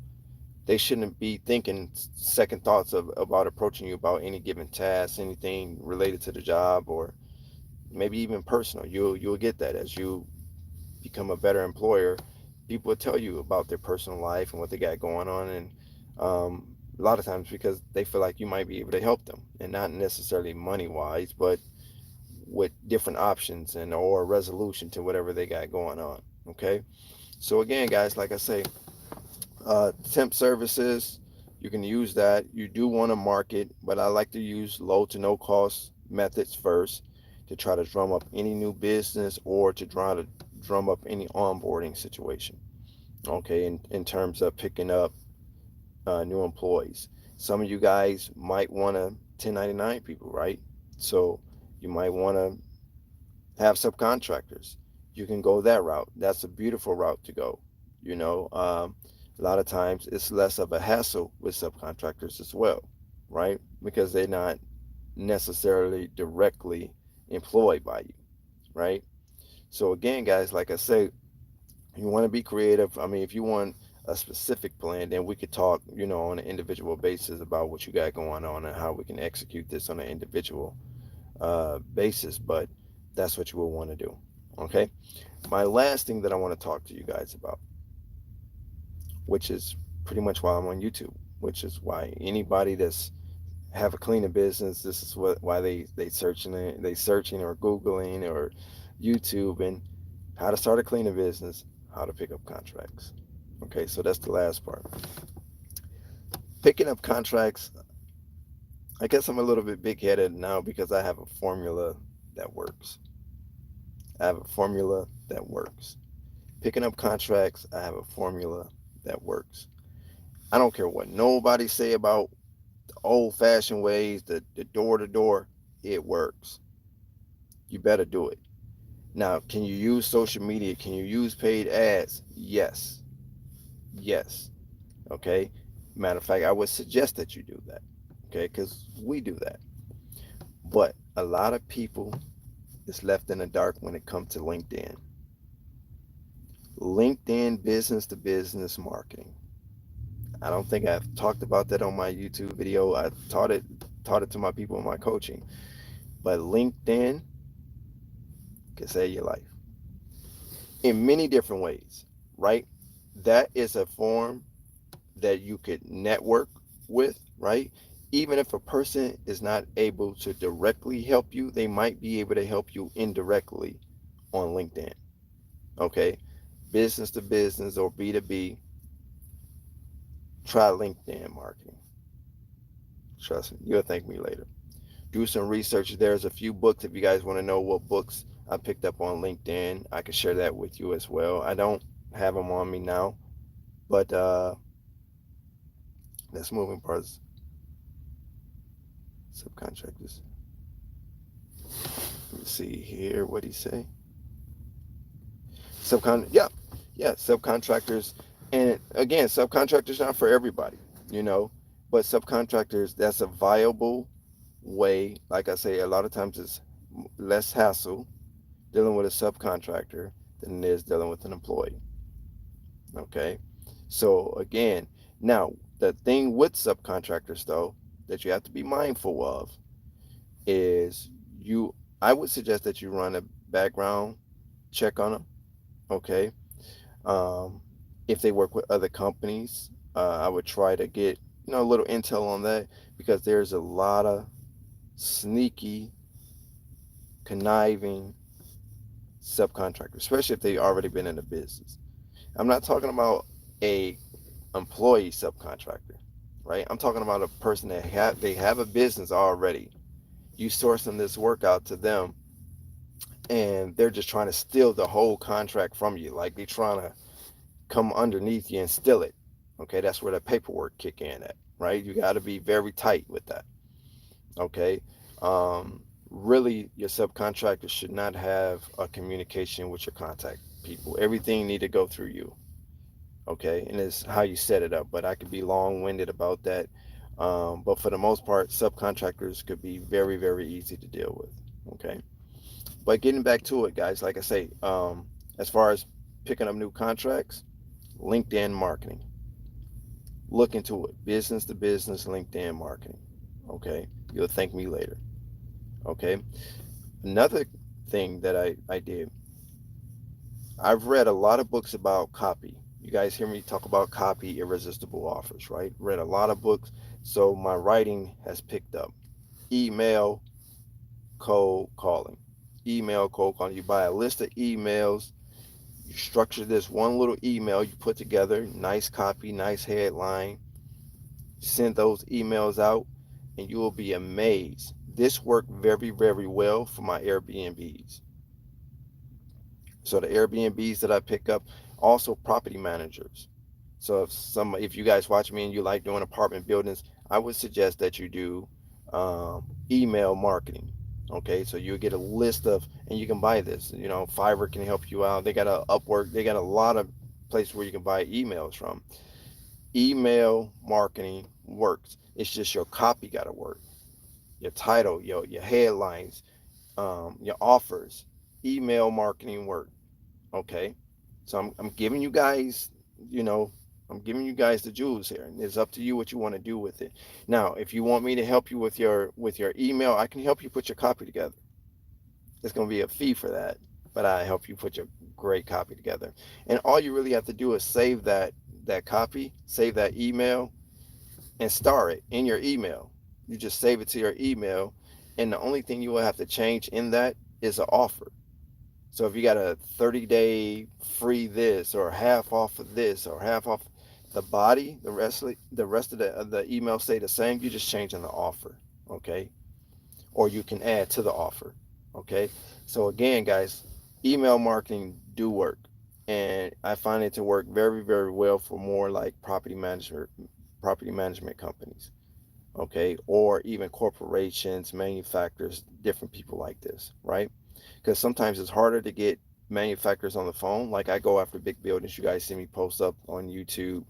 They shouldn't be thinking second thoughts about approaching you about any given task, anything related to the job, or maybe even personal. You'll get that as you become a better employer. People will tell you about their personal life and what they got going on, and a lot of times because they feel like you might be able to help them, and not necessarily money wise, but with different options and or resolution to whatever they got going on. Okay, so again, guys, like I say, temp services, you can use that. You do want to market, but I like to use low to no cost methods first to try to drum up any new business or to try to drum up any onboarding situation. Okay, in terms of picking up new employees. Some of you guys might want to 1099 people, right? So you might want to have subcontractors. You can go that route. That's a beautiful route to go. You know, a lot of times it's less of a hassle with subcontractors as well, right? Because they're not necessarily directly employed by you, right? So again, guys, like I say, you want to be creative. I mean, if you want a specific plan, then we could talk, on an individual basis about what you got going on and how we can execute this on an individual basis. But that's what you will want to do. Okay. My last thing that I want to talk to you guys about, which is pretty much why I'm on YouTube, which is why anybody that's have a cleaning business, this is why they searching or googling or YouTube and how to start a cleaning business, how to pick up contracts. Okay, so that's the last part. Picking up contracts, I guess I'm a little bit big headed now because I have a formula that works. I have a formula that works. Picking up contracts, I have a formula that works. I don't care what nobody say about the old fashioned ways, the door to door, it works. You better do it. Now, can you use social media? Can you use paid ads? Yes. Yes. Okay. Matter of fact, I would suggest that you do that. Okay, because we do that. But a lot of people is left in the dark when it comes to LinkedIn. LinkedIn business to business marketing. I don't think I've talked about that on my YouTube video. I taught it to my people in my coaching. But LinkedIn can save your life in many different ways, right? That is a form that you could network with, right? Even if a person is not able to directly help you, they might be able to help you indirectly on LinkedIn. Okay. Business to business or B2B, try LinkedIn marketing. Trust me, you'll thank me later. Do some research. There's a few books if you guys want to know what books I picked up on LinkedIn. I can share that with you as well. I don't have them on me now, but that's moving parts. Subcontractors. Let me see here what he say. Yeah, yeah, subcontractors, and again, subcontractors not for everybody, you know, but subcontractors, that's a viable way. Like I say, a lot of times it's less hassle dealing with a subcontractor than it is dealing with an employee. Okay, so again, now the thing with subcontractors though that you have to be mindful of is you. I would suggest that you run a background check on them. Okay, um, if they work with other companies, I would try to get a little intel on that because there's a lot of sneaky, conniving subcontractors, especially if they already been in the business. I'm not talking about a employee subcontractor, right? I'm talking about a person that they have a business already. You sourcing this work out to them, and they're just trying to steal the whole contract from you. Like they trying to come underneath you and steal it. Okay, that's where the paperwork kick in at, right? You got to be very tight with that. Okay, really, your subcontractor should not have a communication with your contact people. Everything need to go through you. Okay, and it's how you set it up. But I could be long-winded about that. But for the most part, subcontractors could be very, very easy to deal with. Okay, but getting back to it, guys, like I say, as far as picking up new contracts, LinkedIn marketing. Look into it. Business to business LinkedIn marketing. Okay. You'll thank me later. Okay. Another thing that I did, I've read a lot of books about copy. You guys hear me talk about copy, irresistible offers, right? Read a lot of books. So my writing has picked up. Email, cold calling. Email, cold calling. You buy a list of emails. You structure this one little email you put together, nice copy, nice headline, send those emails out, and you will be amazed. This worked very, very well for my Airbnbs. So the Airbnbs that I pick up, also property managers. So if you guys watch me and you like doing apartment buildings, I would suggest that you do email marketing. Okay, so you get a list of, and you can buy this. Fiverr can help you out. They got a Upwork. They got a lot of places where you can buy emails from. Email marketing works. It's just your copy got to work. Your title, your headlines, your offers. Email marketing work. Okay, so I'm giving you guys, you know, I'm giving you guys the jewels here, and it's up to you what you want to do with it. Now, if you want me to help you with your email, I can help you put your copy together. It's going to be a fee for that, but I help you put your great copy together. And all you really have to do is save that copy, save that email, and star it in your email. You just save it to your email, and the only thing you will have to change in that is an offer. So if you got a 30-day free this or half off of this or half off the body, the rest of the email stay the same. You just changing the offer, okay? Or you can add to the offer, okay? So again, guys, email marketing do work, and I find it to work very, very well for more like property management companies, okay, or even corporations, manufacturers, different people like this, right? Because sometimes it's harder to get manufacturers on the phone. Like I go after big buildings. You guys see me post up on YouTube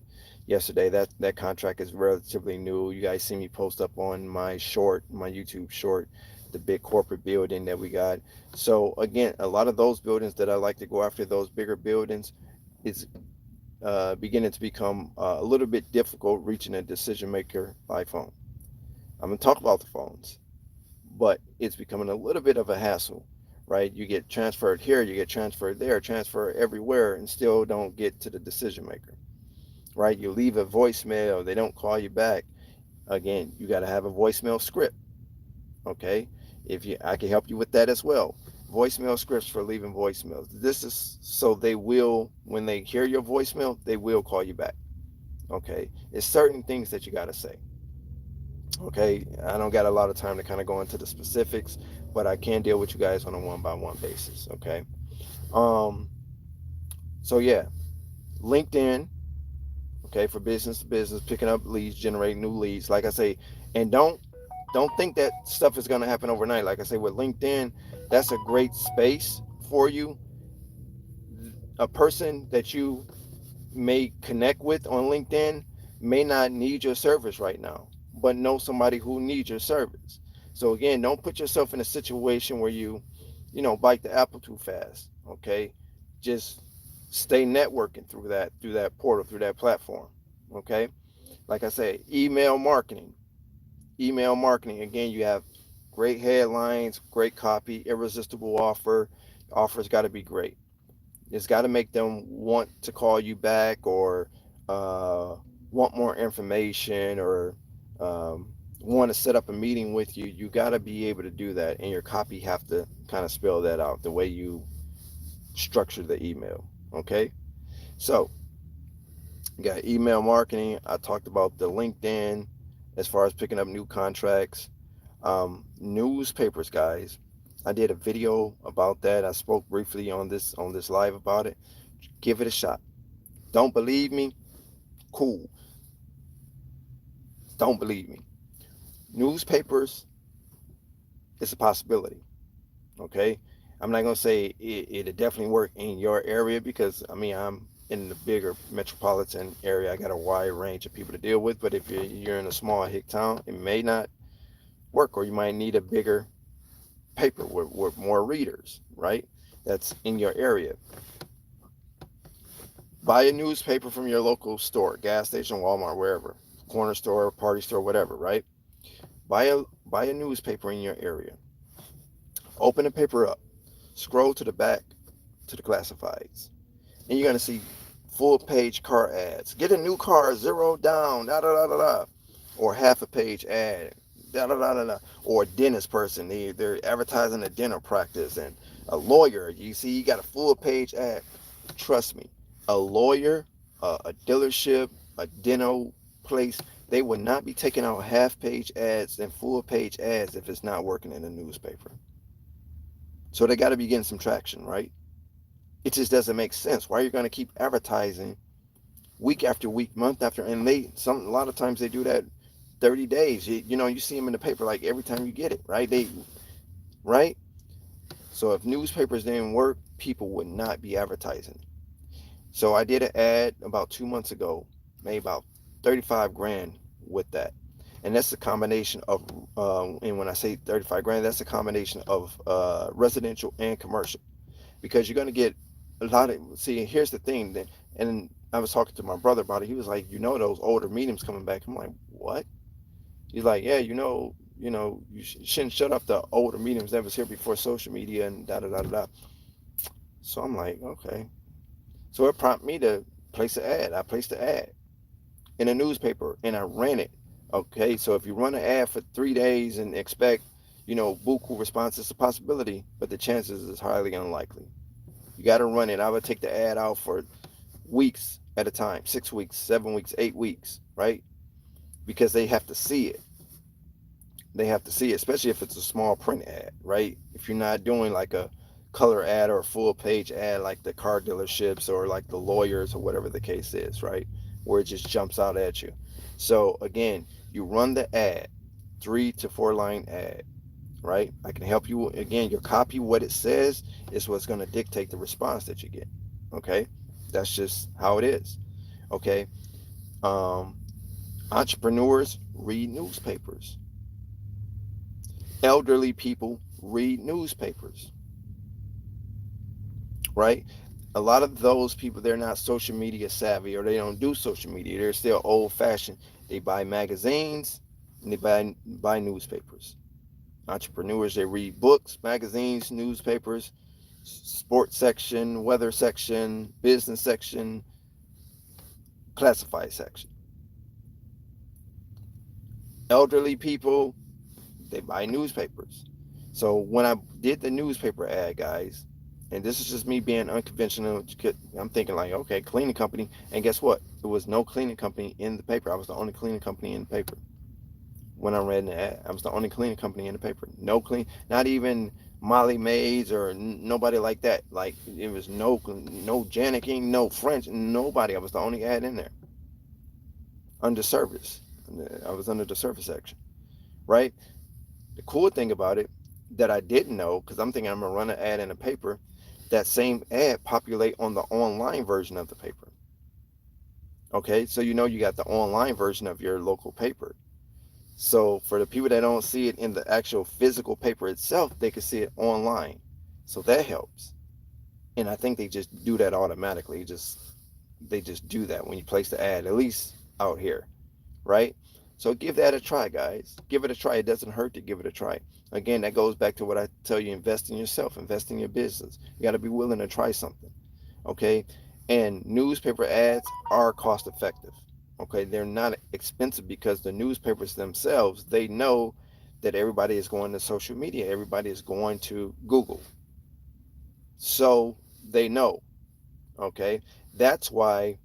yesterday. That contract is relatively new. You guys see me post up on my YouTube short, the big corporate building that we got. So again, a lot of those buildings that I like to go after, those bigger buildings, is beginning to become a little bit difficult reaching a decision maker by phone. I'm gonna talk about the phones, but it's becoming a little bit of a hassle right? You get transferred here, you get transferred there, transfer everywhere, and still don't get to the decision maker, right? You leave a voicemail, they don't call you back. Again, you got to have a voicemail script, okay? If you, I can help you with that as well. Voicemail scripts for leaving voicemails. This is so they will, when they hear your voicemail, they will call you back, okay? It's certain things that you got to say, okay? I don't got a lot of time to kind of go into the specifics, but I can deal with you guys on a one by one basis, okay? Um, so yeah, LinkedIn, okay, for business to business, picking up leads, generating new leads. Like I say, and don't think that stuff is going to happen overnight. Like I say, with LinkedIn, that's a great space for you. A person that you may connect with on LinkedIn may not need your service right now, but know somebody who needs your service. So again, don't put yourself in a situation where you bite the apple too fast. Okay, just stay networking through that portal, through that platform. Okay, like I say, email marketing. Again, you have great headlines, great copy, irresistible offer. Offer's got to be great. It's got to make them want to call you back, or uh, want more information, or want to set up a meeting with you. You got to be able to do that, and your copy have to kind of spell that out the way you structure the email. Okay, so you got email marketing. I talked about the LinkedIn as far as picking up new contracts. Newspapers, guys. I did a video about that. I spoke briefly on this live about it. Give it a shot. Don't believe me? Cool. Don't believe me. Newspapers is a possibility. Okay. I'm not gonna say it'll definitely work in your area, because I mean I'm in the bigger metropolitan area. I got a wide range of people to deal with. But if you're in a small hick town, it may not work, or you might need a bigger paper with more readers, right? That's in your area. Buy a newspaper from your local store, gas station, Walmart, wherever, corner store, party store, whatever, right? Buy a newspaper in your area. Open the paper up, scroll to the back to the classifieds, and you're gonna see full page car ads. Get a new car, zero down, da da da da da, or half a page ad, da da da da da, or a dentist person. They're advertising a dental practice, and a lawyer. You see, you got a full page ad. Trust me, a lawyer, a dealership, a dental place, they would not be taking out half page ads and full page ads if it's not working in the newspaper. So they got to be getting some traction, right? It just doesn't make sense. Why are you going to keep advertising week after week, month after, and a lot of times they do that 30 days. You see them in the paper like every time you get it, right? Right? So if newspapers didn't work, people would not be advertising. So I did an ad about 2 months ago, made about 35 grand with that. And that's a combination of, and when I say 35 grand, that's a combination of residential and commercial, because you're going to get a lot of, see, here's the thing. And I was talking to my brother about it. He was like, those older mediums coming back. I'm like, what? He's like, yeah, you shouldn't shut off the older mediums that was here before social media and da da da da. So I'm like, okay. So it prompted me to place an ad. I placed an ad in a newspaper and I ran it. Okay, so if you run an ad for 3 days and expect, buku response, it's a possibility, but the chances is highly unlikely. You got to run it. I would take the ad out for weeks at a time, 6 weeks, 7 weeks, 8 weeks, right? Because they have to see it. They have to see it, especially if it's a small print ad, right? If you're not doing like a color ad or a full page ad like the car dealerships or like the lawyers or whatever the case is, right? Where it just jumps out at you. So again, you run the ad, 3 to 4 line ad, right? I can help you. Again, your copy, what it says is what's going to dictate the response that you get. Okay, that's just how it is. Okay, um, entrepreneurs read newspapers. Elderly people read newspapers, right? A lot of those people, they're not social media savvy, or they don't do social media. They're still old fashioned. They buy magazines and they buy newspapers. Entrepreneurs, they read books, magazines, newspapers, sports section, weather section, business section, classified section. Elderly people, they buy newspapers. So when I did the newspaper ad, guys, and this is just me being unconventional, I'm thinking like, okay, cleaning company. And guess what? There was no cleaning company in the paper. I was the only cleaning company in the paper. When I read the ad, I was the only cleaning company in the paper. No clean, not even Molly Mays or nobody like that. Like it was no Janicking, no French, nobody. I was the only ad in there under service. I was under the service section, right? The cool thing about it that I didn't know, because I'm thinking I'm gonna run an ad in a paper, that same ad populate on the online version of the paper. Okay, so you got the online version of your local paper. So for the people that don't see it in the actual physical paper itself, they can see it online. So that helps. And I think they just do that automatically. They just do that when you place the ad, at least out here, right? So give that a try, guys. Give it a try. It doesn't hurt to give it a try. Again, that goes back to what I tell you: invest in yourself, invest in your business. You got to be willing to try something, okay? And newspaper ads are cost effective, okay? They're not expensive because the newspapers themselves, they know that everybody is going to social media, everybody is going to Google. So they know, okay? That's why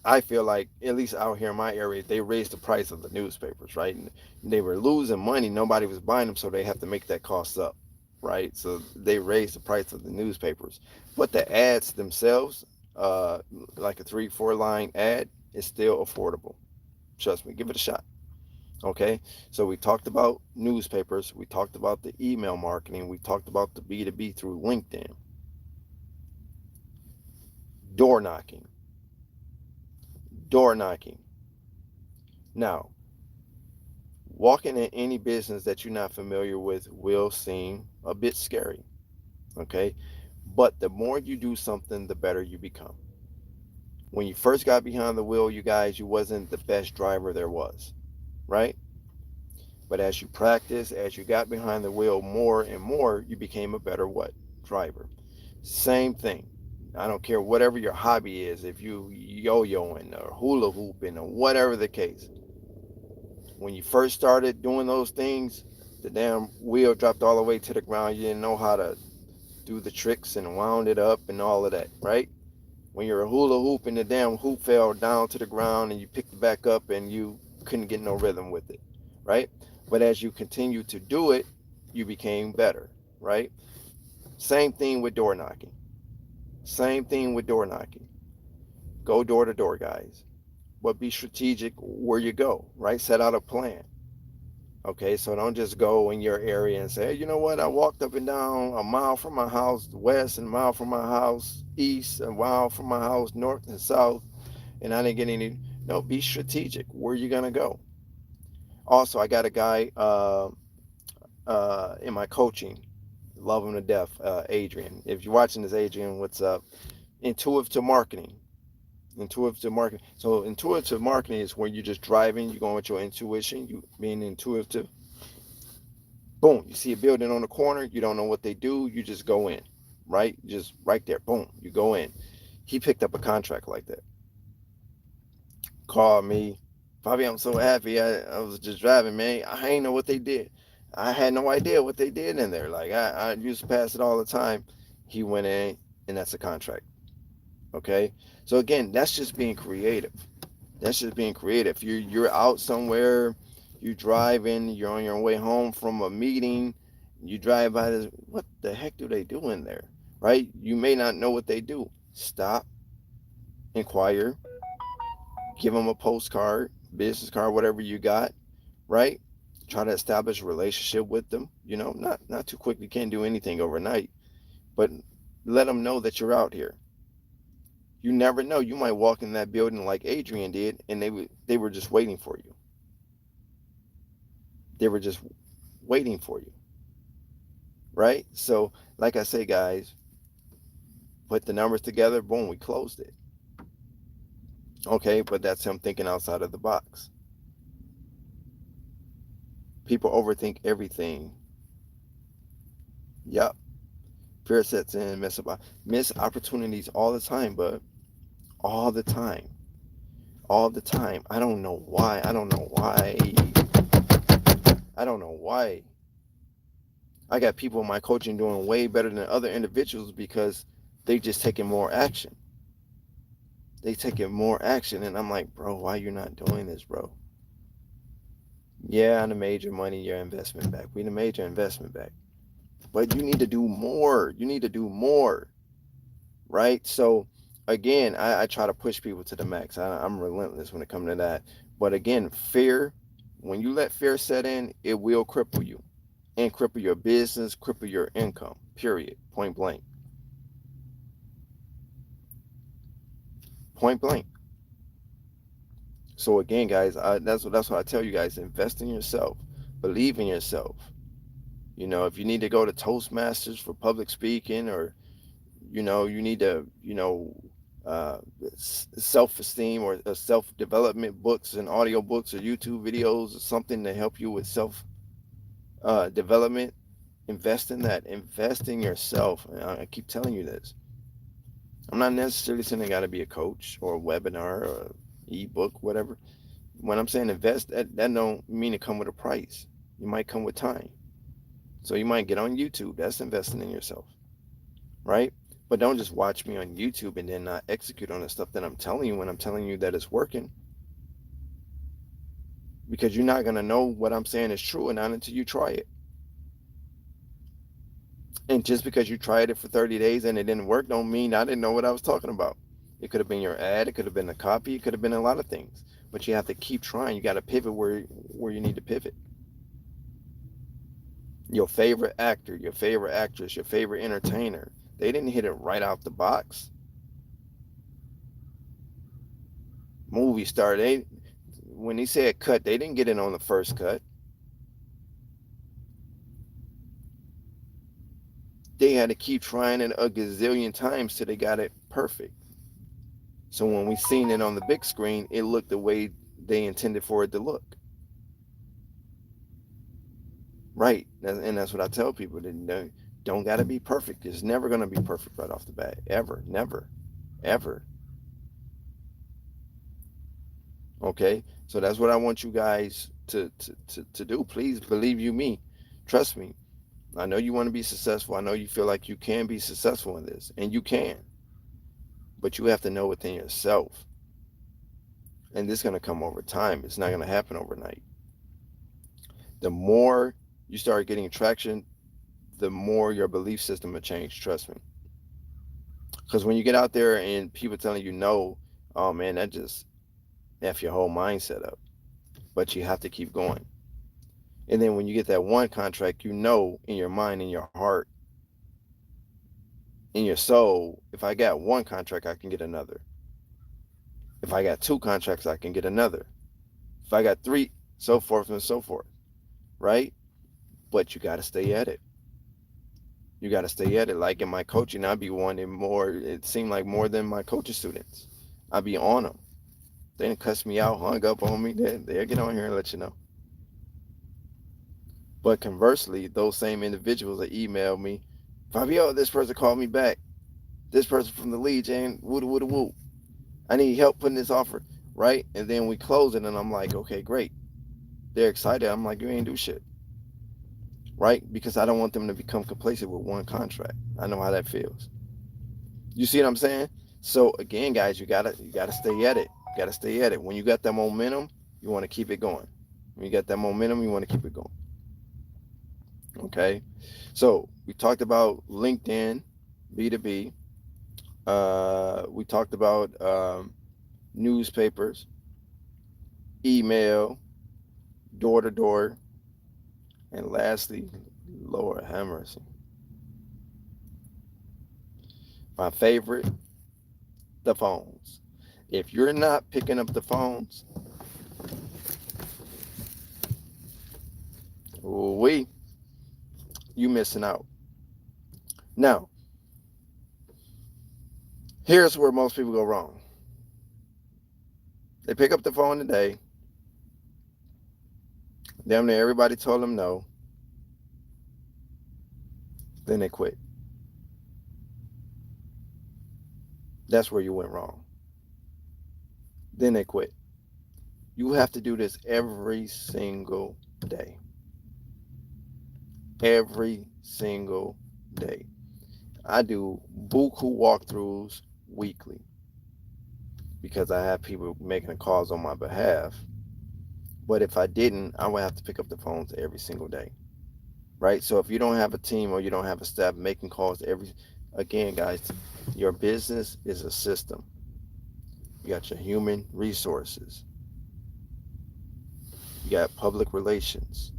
I feel like, at least out here in my area, they raised the price of the newspapers, right? And they were losing money. Nobody was buying them, so they have to make that cost up, right? So they raised the price of the newspapers. But the ads themselves, uh, like a 3-4 line ad, is still affordable. Trust me, give it a shot. Okay, so we talked about newspapers, we talked about the email marketing, we talked about the B2B through LinkedIn, door knocking, door knocking. Now, walking in any business that you're not familiar with will seem a bit scary, okay? But the more you do something, the better you become. When you first got behind the wheel, you guys, you wasn't the best driver there was, right? But as you practice, as you got behind the wheel more and more, you became a better what? Driver. Same thing. I don't care whatever your hobby is, if you yo-yoing or hula hooping or whatever the case. When you first started doing those things, the damn wheel dropped all the way to the ground. You didn't know how to do the tricks and wound it up and all of that, right? When you're a hula hoop and the damn hoop fell down to the ground and you picked it back up and you couldn't get no rhythm with it, right? But as you continue to do it, you became better, right? Same thing with door knocking. Same thing with door knocking. Go door to door, guys. But be strategic where you go, right? Set out a plan. Okay, so don't just go in your area and say, hey, you know what? I walked up and down a mile from my house west and a mile from my house east, a mile from my house north and south, and I didn't get any. No, be strategic. Where you gonna go? Also, I got a guy in my coaching, love him to death, Adrian. If you're watching this, Adrian, what's up? Intuitive marketing. Intuitive marketing. So intuitive marketing is when you're just driving, you're going with your intuition, you being intuitive. Boom, you see a building on the corner, you don't know what they do, you just go in, right? Just right there, boom, you go in. He picked up a contract like that. Called me, Bobby, I'm so happy. I was just driving, man. I ain't know what they did. I had no idea what they did in there. Like I used to pass it all the time. He went in, and that's a contract. Okay, so again, that's just being creative. That's just being creative. You're out somewhere, you driving, you're on your way home from a meeting, you drive by this. What the heck do they do in there? Right? You may not know what they do. Stop, inquire, give them a postcard, business card, whatever you got. Right? Try to establish a relationship with them. Not too quick. You can't do anything overnight, but let them know that you're out here. You never know. You might walk in that building like Adrian did, and they were just waiting for you. They were just waiting for you, right? So, like I say, guys, put the numbers together. Boom, we closed it. Okay, but that's him thinking outside of the box. People overthink everything. Yep. Fear sets in, miss opportunities all the time, but all the time. All the time. I don't know why. I don't know why. I don't know why. I got people in my coaching doing way better than other individuals because they just taking more action. They taking more action, and I'm like, bro, why you not doing this, bro? Yeah, I done made your money, your investment back. We done made your investment back, but you need to do more. You need to do more, right? So, again, I try to push people to the max. I'm relentless when it comes to that. But again, fear. When you let fear set in, it will cripple you, and cripple your business, cripple your income. Period. Point blank. Point blank. So again, guys, that's what I tell you guys. Invest in yourself. Believe in yourself. If you need to go to Toastmasters for public speaking, or you need to, uh, self-esteem or self-development books and audio books or YouTube videos or something to help you with self development. Invest in that. Invest in yourself. And I keep telling you this. I'm not necessarily saying I got to be a coach or a webinar or ebook, whatever. When I'm saying invest, that don't mean it come with a price. You might come with time. So you might get on YouTube. That's investing in yourself, right? But don't just watch me on YouTube and then not execute on the stuff that I'm telling you when I'm telling you that it's working. Because you're not gonna know what I'm saying is true or not until you try it. And just because you tried it for 30 days and it didn't work, don't mean I didn't know what I was talking about. It could have been your ad, it could have been a copy, it could have been a lot of things. But you have to keep trying. You got to pivot where you need to pivot. Your favorite actor, your favorite actress, your favorite entertainer, they didn't hit it right out the box. Movie star, when they said cut, they didn't get it on the first cut. They had to keep trying it a gazillion times till they got it perfect. So when we seen it on the big screen, it looked the way they intended for it to look. Right. And that's what I tell people. That don't got to be perfect. It's never going to be perfect right off the bat. Ever. Never. Ever. Okay. So that's what I want you guys to do. Please believe you me. Trust me. I know you want to be successful. I know you feel like you can be successful in this, and you can. But you have to know within yourself. And this is going to come over time. It's not going to happen overnight. The more you start getting traction, the more your belief system will change. Trust me. Because when you get out there and people telling you no, oh man, that just F your whole mindset up. But you have to keep going. And then when you get that one contract, in your mind, in your heart, in your soul, if I got one contract, I can get another. If I got two contracts, I can get another. If I got three, so forth and so forth. Right? But you got to stay at it. You got to stay at it. Like in my coaching, I'd be wanting more. It seemed like more than my coaching students. I'd be on them. They didn't cuss me out, hung up on me. They'll get on here and let you know. But conversely, those same individuals that emailed me, Fabio, this person called me back. This person from the lead gen, woo woo woo. I need help putting this offer, right? And then we close it, and I'm like, okay, great. They're excited. I'm like, you ain't do shit, right? Because I don't want them to become complacent with one contract. I know how that feels. You see what I'm saying? So again, guys, you gotta stay at it. You gotta stay at it. When you got that momentum, you want to keep it going. When you got that momentum, you want to keep it going. Okay. So we talked about LinkedIn, B2B. We talked about newspapers, email, door to door, and lastly, Lord have mercy. My favorite, the phones. If you're not picking up the phones, you missing out. Now, here's where most people go wrong. They pick up the phone today. Damn near everybody told them no. Then they quit. That's where you went wrong. Then they quit. You have to do this every single day. Every single day. I do buku walkthroughs weekly because I have people making the calls on my behalf. But if I didn't, I would have to pick up the phones every single day. Right? So if you don't have a team or you don't have a staff making calls again, guys, your business is a system. You got your human resources. You got public relations.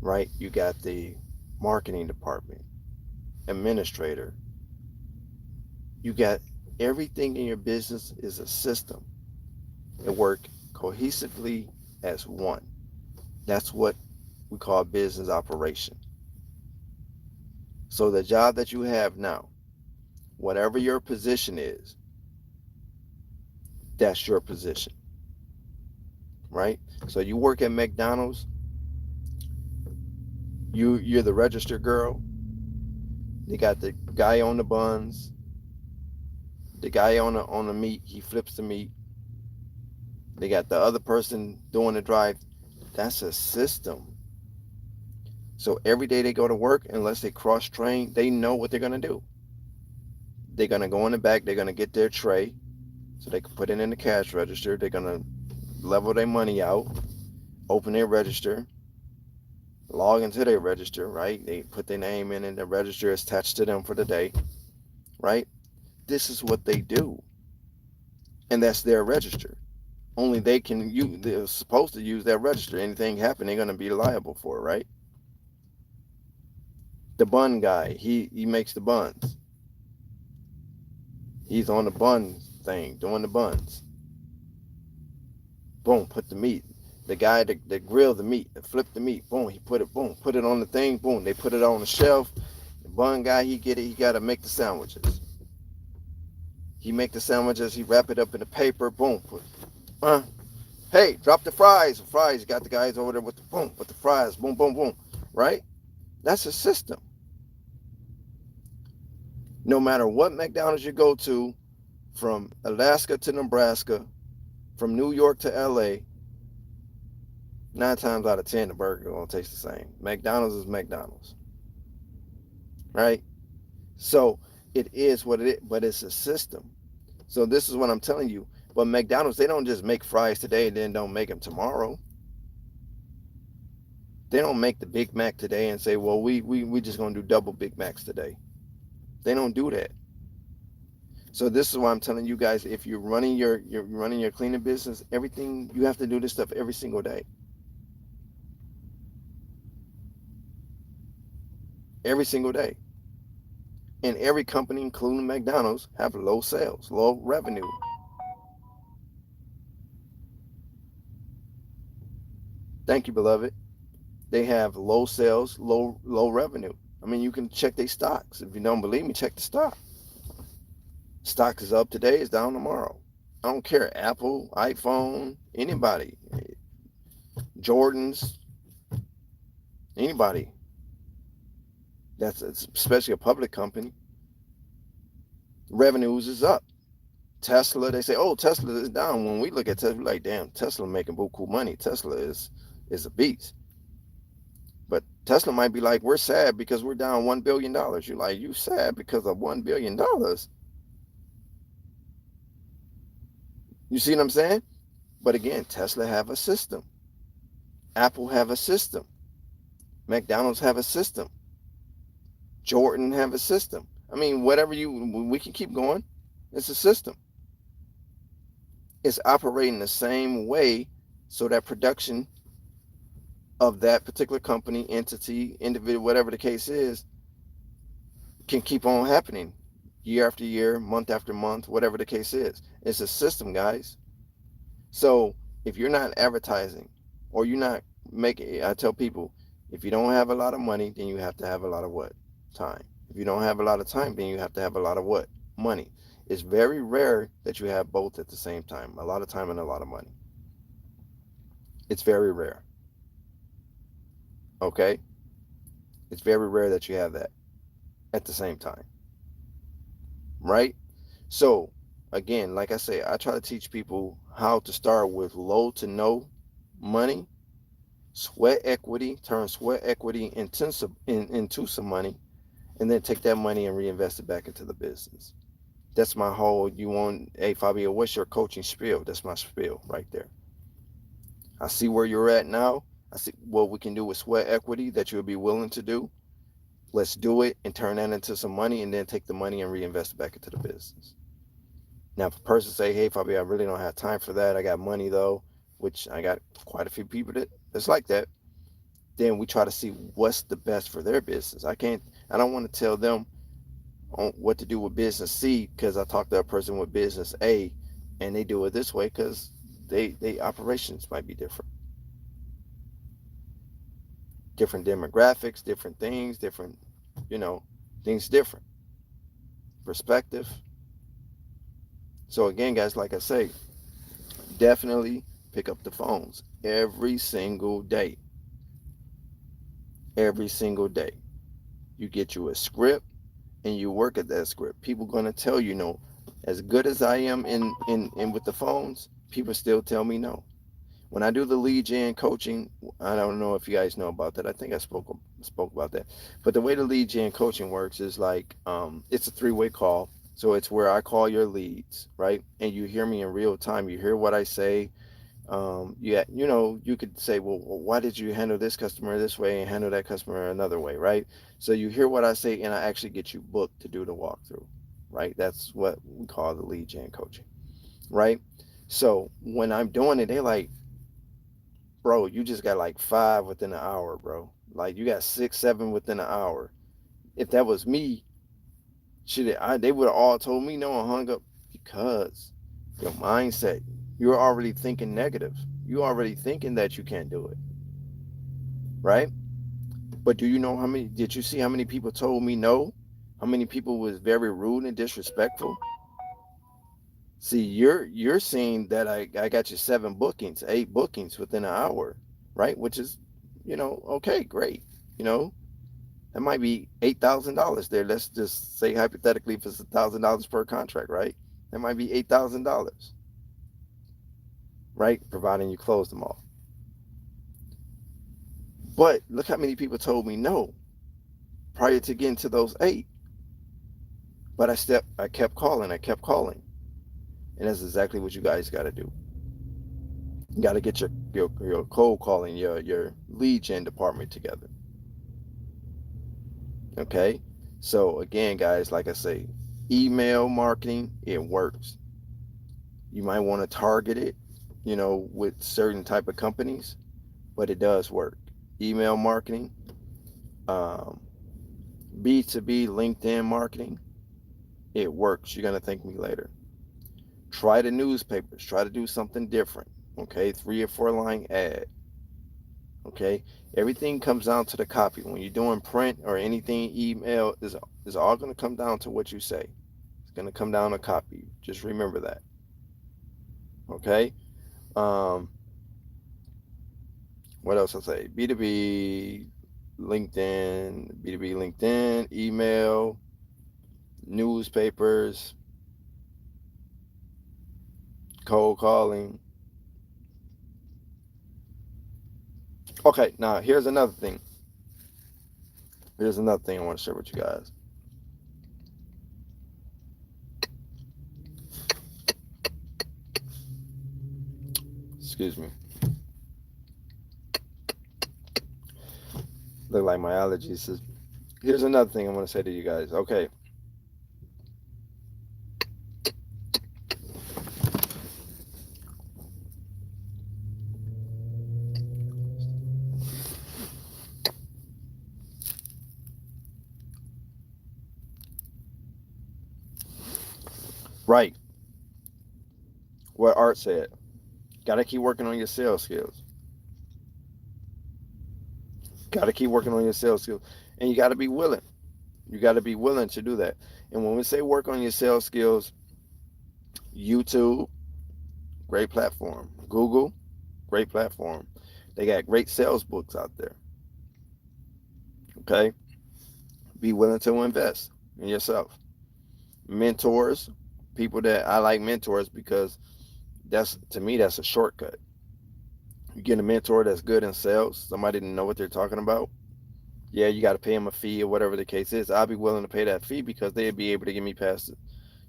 Right? You got the marketing department, administrator. You got everything in your business is a system. It work cohesively as one. That's what we call business operation. So the job that you have now, whatever your position is, that's your position. Right? So you work at McDonald's, you're the register girl. You got the guy on the buns, the guy on the meat, he flips the meat. They got the other person doing the drive. That's a system. So every day they go to work, unless they cross train, they know what they're gonna do. They're gonna go in the back, they're gonna get their tray so they can put it in the cash register. They're gonna level their money out, open their register, log into their register, right? They put their name in and the register is attached to them for the day, right? This is what they do. And that's their register. Only they can use, they're supposed to use that register. Anything happen, they're gonna be liable for it, right? The bun guy, he makes the buns. He's on the bun thing, doing the buns. Boom, put the meat. The guy that grilled the meat, that flipped the meat, boom, he put it on the thing, boom, they put it on the shelf. The bun guy, he gotta make the sandwiches. He make the sandwiches, he wrap it up in the paper, boom, hey, drop the fries. The fries, you got the guys over there with the fries, boom, boom, boom, right? That's a system. No matter what McDonald's you go to, from Alaska to Nebraska, from New York to LA, 9 times out of 10, the burger gonna taste the same. McDonald's is McDonald's, right? So it is what it is, but it's a system. So this is what I'm telling you. But McDonald's, they don't just make fries today and then don't make them tomorrow. They don't make the Big Mac today and say, well, we just gonna do double Big Macs today. They don't do that. So this is why I'm telling you guys, if you're running your cleaning business, everything, you have to do this stuff every single day. Every single day. And every company, including McDonald's, have low sales, low revenue. Thank you, beloved. They have low sales, low revenue. I mean, you can check their stocks. If you don't believe me, check the stock. Stock is up today, it's down tomorrow. I don't care. Apple, iPhone, anybody, Jordans, anybody. That's especially a public company. Revenues is up. Tesla, they say, oh, Tesla is down. When we look at Tesla, we're like, damn, Tesla making buku money. Tesla is a beast. But Tesla might be like, we're sad because we're down $1 billion. You're like, you sad because of $1 billion? You see what I'm saying? But again, Tesla have a system. Apple have a system. McDonald's have a system. Jordan have a system. I mean, we can keep going. It's a system. It's operating the same way so that production of that particular company, entity, individual, whatever the case is, can keep on happening year after year, month after month, whatever the case is. It's a system, guys. So if you're not advertising or you're not making, I tell people, if you don't have a lot of money, then you have to have a lot of what? Time. If you don't have a lot of time, then you have to have a lot of what? Money. It's very rare that you have both at the same time. A lot of time and a lot of money. It's very rare. Okay? It's very rare that you have that at the same time, right? So, again, like I say, I try to teach people how to start with low to no money, sweat equity, turn sweat equity into some money, and then take that money and reinvest it back into the business. That's my whole, you want, hey, Fabio, what's your coaching spiel? That's my spiel right there. I see where you're at now. I see what we can do with sweat equity that you'll be willing to do. Let's do it and turn that into some money and then take the money and reinvest it back into the business. Now, if a person say, hey, Fabio, I really don't have time for that. I got money though, which I got quite a few people that's like that. Then we try to see what's the best for their business. I don't want to tell them on what to do with business C because I talked to a person with business A and they do it this way because they operations might be different demographics, different things, different, you know, things different, perspective. So again, guys, like I say, definitely pick up the phones every single day. Every single day. You get you a script and you work at that script. People gonna tell you no. As good as I am in with the phones, people still tell me no. When I do the lead gen coaching, I don't know if you guys know about that. I think I spoke about that. But the way the lead gen coaching works is like it's a three-way call. So it's where I call your leads, right? And you hear me in real time. You hear what I say. Yeah, you could say, well, why did you handle this customer this way and handle that customer another way, right? So you hear what I say, and I actually get you booked to do the walkthrough, right? That's what we call the lead gen coaching, right? So when I'm doing it, they're like, bro, you just got like five within an hour, bro. Like you got six, seven within an hour. If that was me, they would have all told me no and hung up because your mindset, you're already thinking negative. You're already thinking that you can't do it, right? But do you know did you see how many people told me no? How many people was very rude and disrespectful? See, you're seeing that I got you seven bookings, eight bookings within an hour, right? Which is, okay, great. You know, that might be $8,000 there. Let's just say hypothetically if it's $1,000 per contract, right? That might be $8,000, right? Providing you close them all. But look how many people told me no prior to getting to those eight. But I kept calling, and that's exactly what you guys got to do. You got to get your cold calling, your lead gen department together. Okay, so again, guys, like I say, email marketing, it works. You might want to target it, with certain type of companies, but it does work. Email marketing, um, B2B LinkedIn marketing, it works. You're gonna thank me later. Try the newspapers. Try to do something different. Okay, 3 or 4 line ad. Okay, everything comes down to the copy. When you're doing print or anything, email is all going to come down to what you say. It's going to come down to copy. Just remember that. Okay. Um, what else I say? B2B, LinkedIn, B2B, LinkedIn, email, newspapers, cold calling. Okay, now here's another thing. Here's another thing I want to share with you guys. Excuse me. Look like my allergies. Here's another thing I want to say to you guys. Okay. Right. What Art said. Got to keep working on your sales skills. Got to keep working on your sales skills. And you got to be willing. You got to be willing to do that. And when we say work on your sales skills, YouTube, great platform. Google, Great platform. They got great sales books out there. Okay, be willing to invest in yourself. Mentors, people that I like mentors because that's to me that's a shortcut. You get a mentor that's good in sales, somebody that know what they're talking about. Yeah, you got to pay them a fee or whatever the case is. I'll be willing to pay that fee because they'd be able to get me past,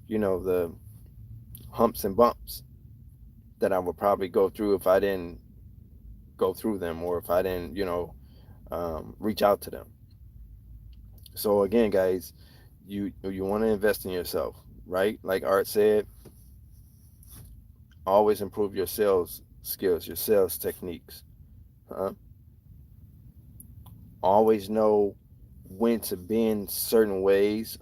the humps and bumps that I would probably go through if I didn't go through them or if I didn't, reach out to them. So again, guys, you want to invest in yourself, right? Like Art said, always improve your sales skills, your sales techniques. Huh? Always know when to bend certain ways.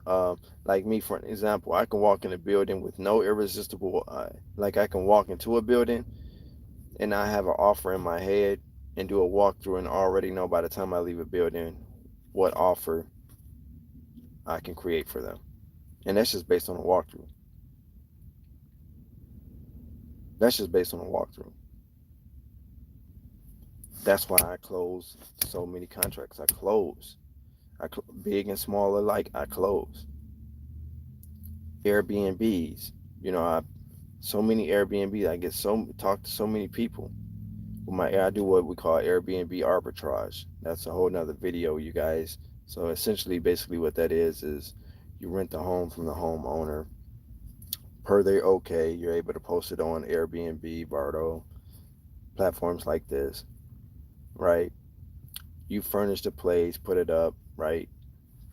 Like me, for an example, I can walk in a building with no irresistible. Like I can walk into a building and I have an offer in my head and do a walkthrough and already know by the time I leave a building what offer I can create for them. And that's just based on a walkthrough. That's just based on a walkthrough. That's why I close so many contracts. I close. Big and small alike. I close. Airbnbs. I so many Airbnbs. I get talk to so many people. I do what we call Airbnb arbitrage. That's a whole nother video, you guys. So essentially, basically, what that is you rent the home from the homeowner per their okay. You're able to post it on Airbnb, Bardo, platforms like this, right? You furnish the place, put it up, right?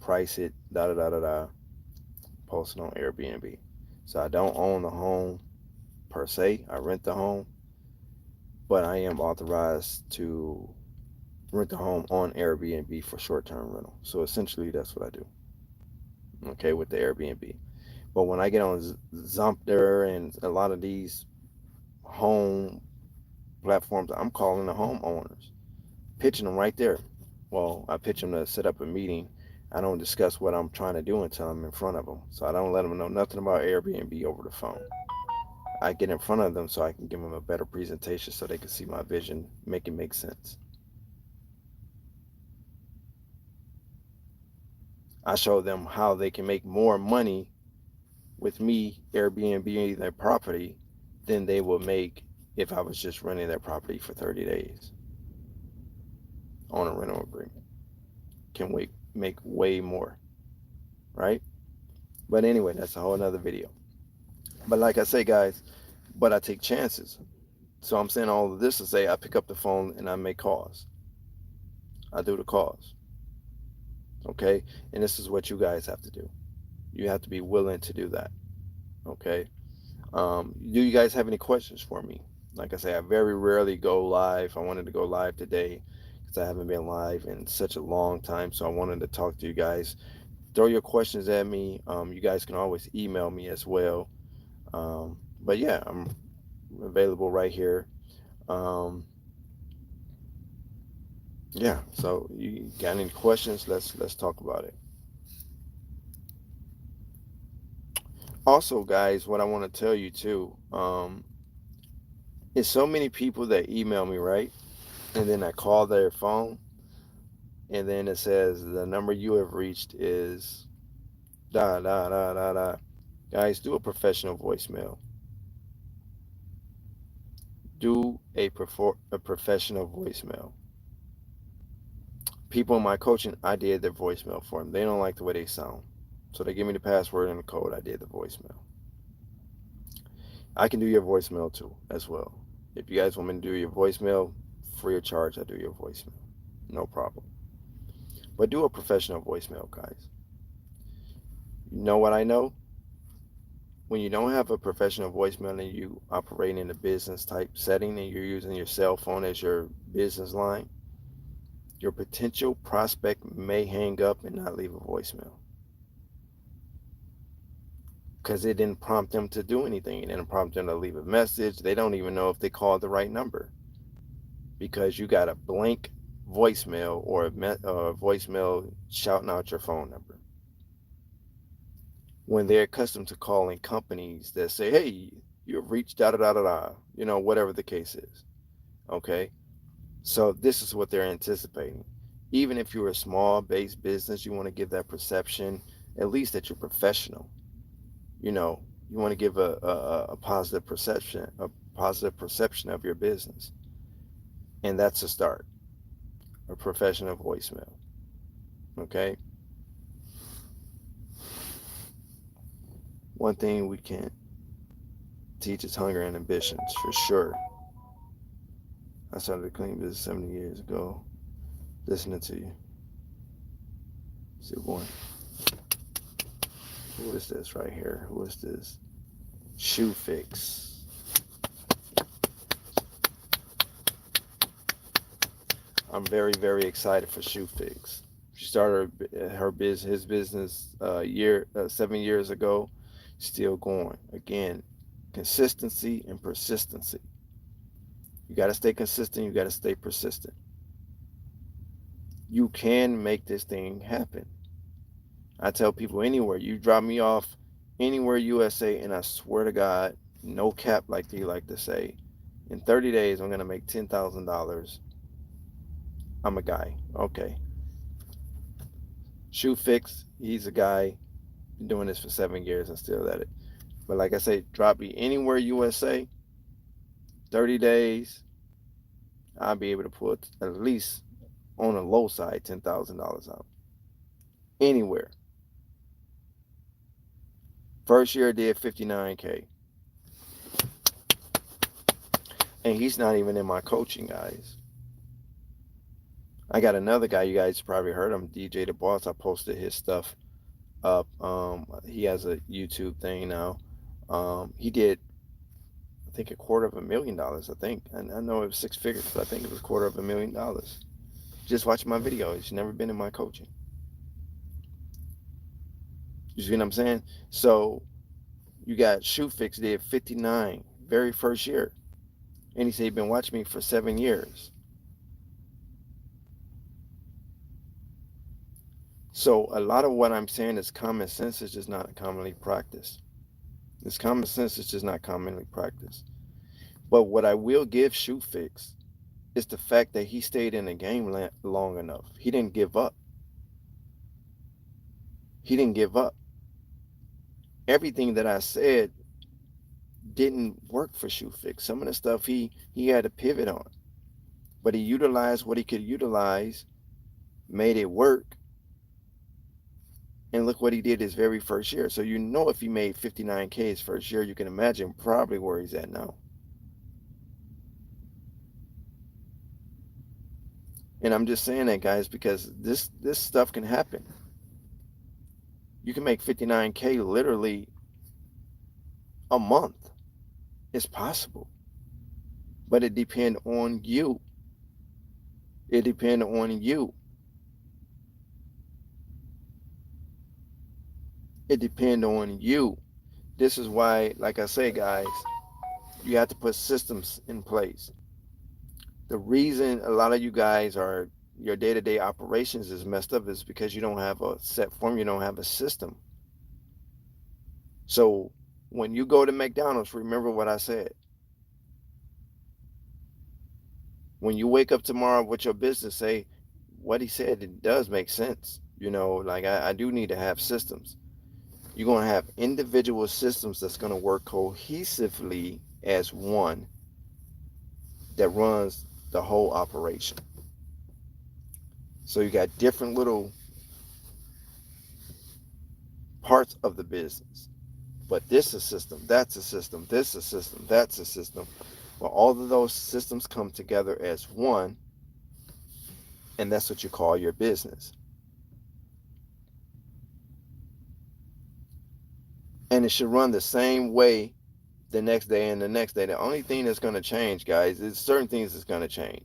Price it, da da da da da. Post it on Airbnb. So I don't own the home per se. I rent the home, but I am authorized to rent the home on Airbnb for short-term rental. So essentially, that's what I do. Okay, with the Airbnb. But when I get on Zumpter and a lot of these home platforms, I'm calling the homeowners, pitching them right there. Well, I pitch them to set up a meeting. I don't discuss what I'm trying to do until I'm in front of them. So I don't let them know nothing about Airbnb over the phone. I get in front of them so I can give them a better presentation so they can see my vision, make it make sense. I show them how they can make more money with me Airbnb their property than they would make if I was just renting their property for 30 days on a rental agreement. Can make way more, right? But anyway, that's a whole nother video. But like I say, guys, but I take chances. So I'm saying all of this to say I pick up the phone and I make calls. I do the calls. Okay? And this is what you guys have to do. You have to be willing to do that. Okay? Do you guys have any questions for me? Like I say, I very rarely go live. I wanted to go live today because I haven't been live in such a long time. So I wanted to talk to you guys. Throw your questions at me. You guys can always email me as well. But yeah, I'm available right here. Um, yeah. So you got any questions? Let's talk about it. Also, guys, what I want to tell you too is so many people that email me, right? And then I call their phone, and then it says the number you have reached is da da da da da. Guys, do a professional voicemail. Do a professional voicemail. People in my coaching, I did their voicemail for them. They don't like the way they sound, so they give me the password and the code. I did the voicemail. I can do your voicemail too, as well. If you guys want me to do your voicemail, free of charge, I do your voicemail. No problem. But do a professional voicemail, guys. You know what I know? When you don't have a professional voicemail and you operate in a business type setting and you're using your cell phone as your business line, your potential prospect may hang up and not leave a voicemail because it didn't prompt them to do anything. It didn't prompt them to leave a message. They don't even know if they called the right number because you got a blank voicemail or a voicemail shouting out your phone number. When they're accustomed to calling companies that say, hey, you've reached da da da da da, whatever the case is. Okay. So this is what they're anticipating. Even if you're a small based business, you want to give that perception, at least that you're professional. You know, you want to give a positive perception of your business. And that's a start, a professional voicemail. Okay. One thing we can't teach is hunger and ambitions for sure. I started a cleaning business 70 years ago. Listening to you. See one. Who is this right here? Who is this? Shoe Fix. I'm very, very excited for Shoe Fix. She started his business 7 years ago, still going. Again, consistency and persistency. You got to stay consistent. You got to stay persistent. You can make this thing happen. I tell people anywhere you drop me off, anywhere USA, and I swear to God, no cap like they like to say, in 30 days I'm gonna make $10,000. I'm a guy. Okay. Shoe Fix, he's a guy, been doing this for 7 years and still at it. But like I say, drop me anywhere USA, 30 days, I'll be able to put at least on the low side $10,000 out. Anywhere. First year I did 59K. And he's not even in my coaching, guys. I got another guy, you guys probably heard him, DJ the Boss. I posted his stuff up. He has a YouTube thing now. He did, I think, $250,000. I think, and I know it was six figures, but I think it was $250,000. Just watch my video. He's never been in my coaching. You see what I'm saying? So you got Shoe Fix did 59 very first year, and he said he'd been watching me for 7 years. So a lot of what I'm saying is common sense is just not commonly practiced. This common sense is just not commonly practiced. But what I will give Shoe Fix is the fact that he stayed in the game long enough. He didn't give up. He didn't give up. Everything that I said didn't work for Shoe Fix. Some of the stuff he had to pivot on, but he utilized what he could utilize, made it work, and look what he did his very first year. So you know, if he made 59K his first year, you can imagine probably where he's at now. And I'm just saying that, guys, because this stuff can happen. You can make 59K literally a month. It's possible, but it depends on you. It depends on you. It depends on you. This is why, like I say, guys, you have to put systems in place. The reason a lot of you guys are your day-to-day operations is messed up is because you don't have a set form, you don't have a system. So when you go to McDonald's, remember what I said. When you wake up tomorrow with your business, say what he said, it does make sense. Like I do need to have systems. You're going to have individual systems that's going to work cohesively as one that runs the whole operation. So you got different little parts of the business. But this is a system, that's a system, this is a system, that's a system. Well, all of those systems come together as one, and that's what you call your business. And it should run the same way the next day and the next day. The only thing that's going to change, guys, is certain things that's going to change.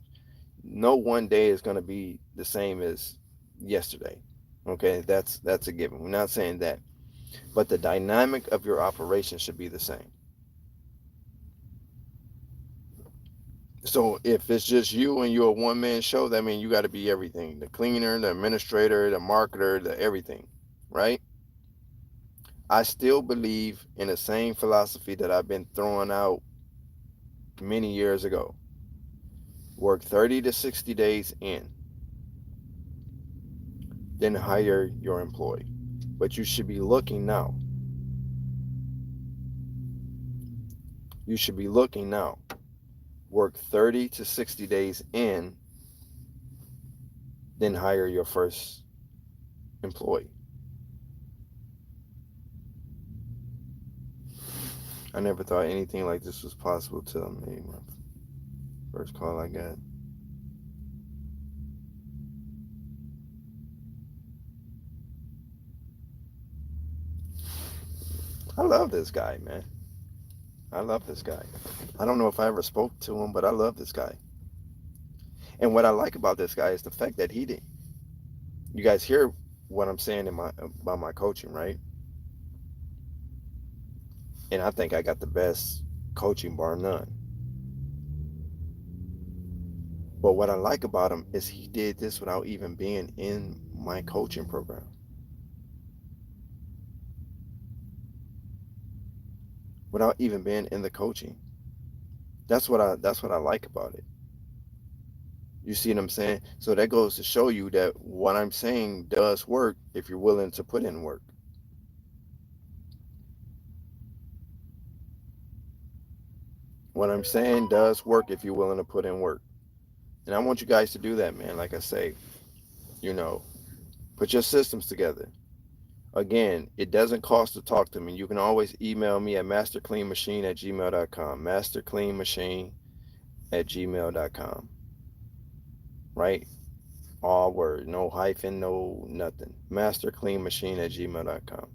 No one day is going to be the same as yesterday. Okay, that's a given. We're not saying that. But the dynamic of your operation should be the same. So if it's just you and you're a one-man show, that means you got to be everything. The cleaner, the administrator, the marketer, the everything, right? I still believe in the same philosophy that I've been throwing out many years ago. Work 30 to 60 days in, then hire your employee. But you should be looking now. You should be looking now. Work 30 to 60 days in, then hire your first employee. I never thought anything like this was possible till I made my first call I got. I love this guy, man. I love this guy. I don't know if I ever spoke to him, but I love this guy. And what I like about this guy is the fact that he did. You guys hear what I'm saying in my about my coaching, right? And I think I got the best coaching bar none. But what I like about him is he did this without even being in my coaching program. Without even being in the coaching. That's what I like about it. You see what I'm saying? So that goes to show you that what I'm saying does work if you're willing to put in work. What I'm saying does work if you're willing to put in work. And I want you guys to do that, man. Like I say, you know, put your systems together. Again, it doesn't cost to talk to me. You can always email me at mastercleanmachine@gmail.com. Mastercleanmachine@gmail.com. Right? All word, no hyphen, no nothing. Mastercleanmachine@gmail.com.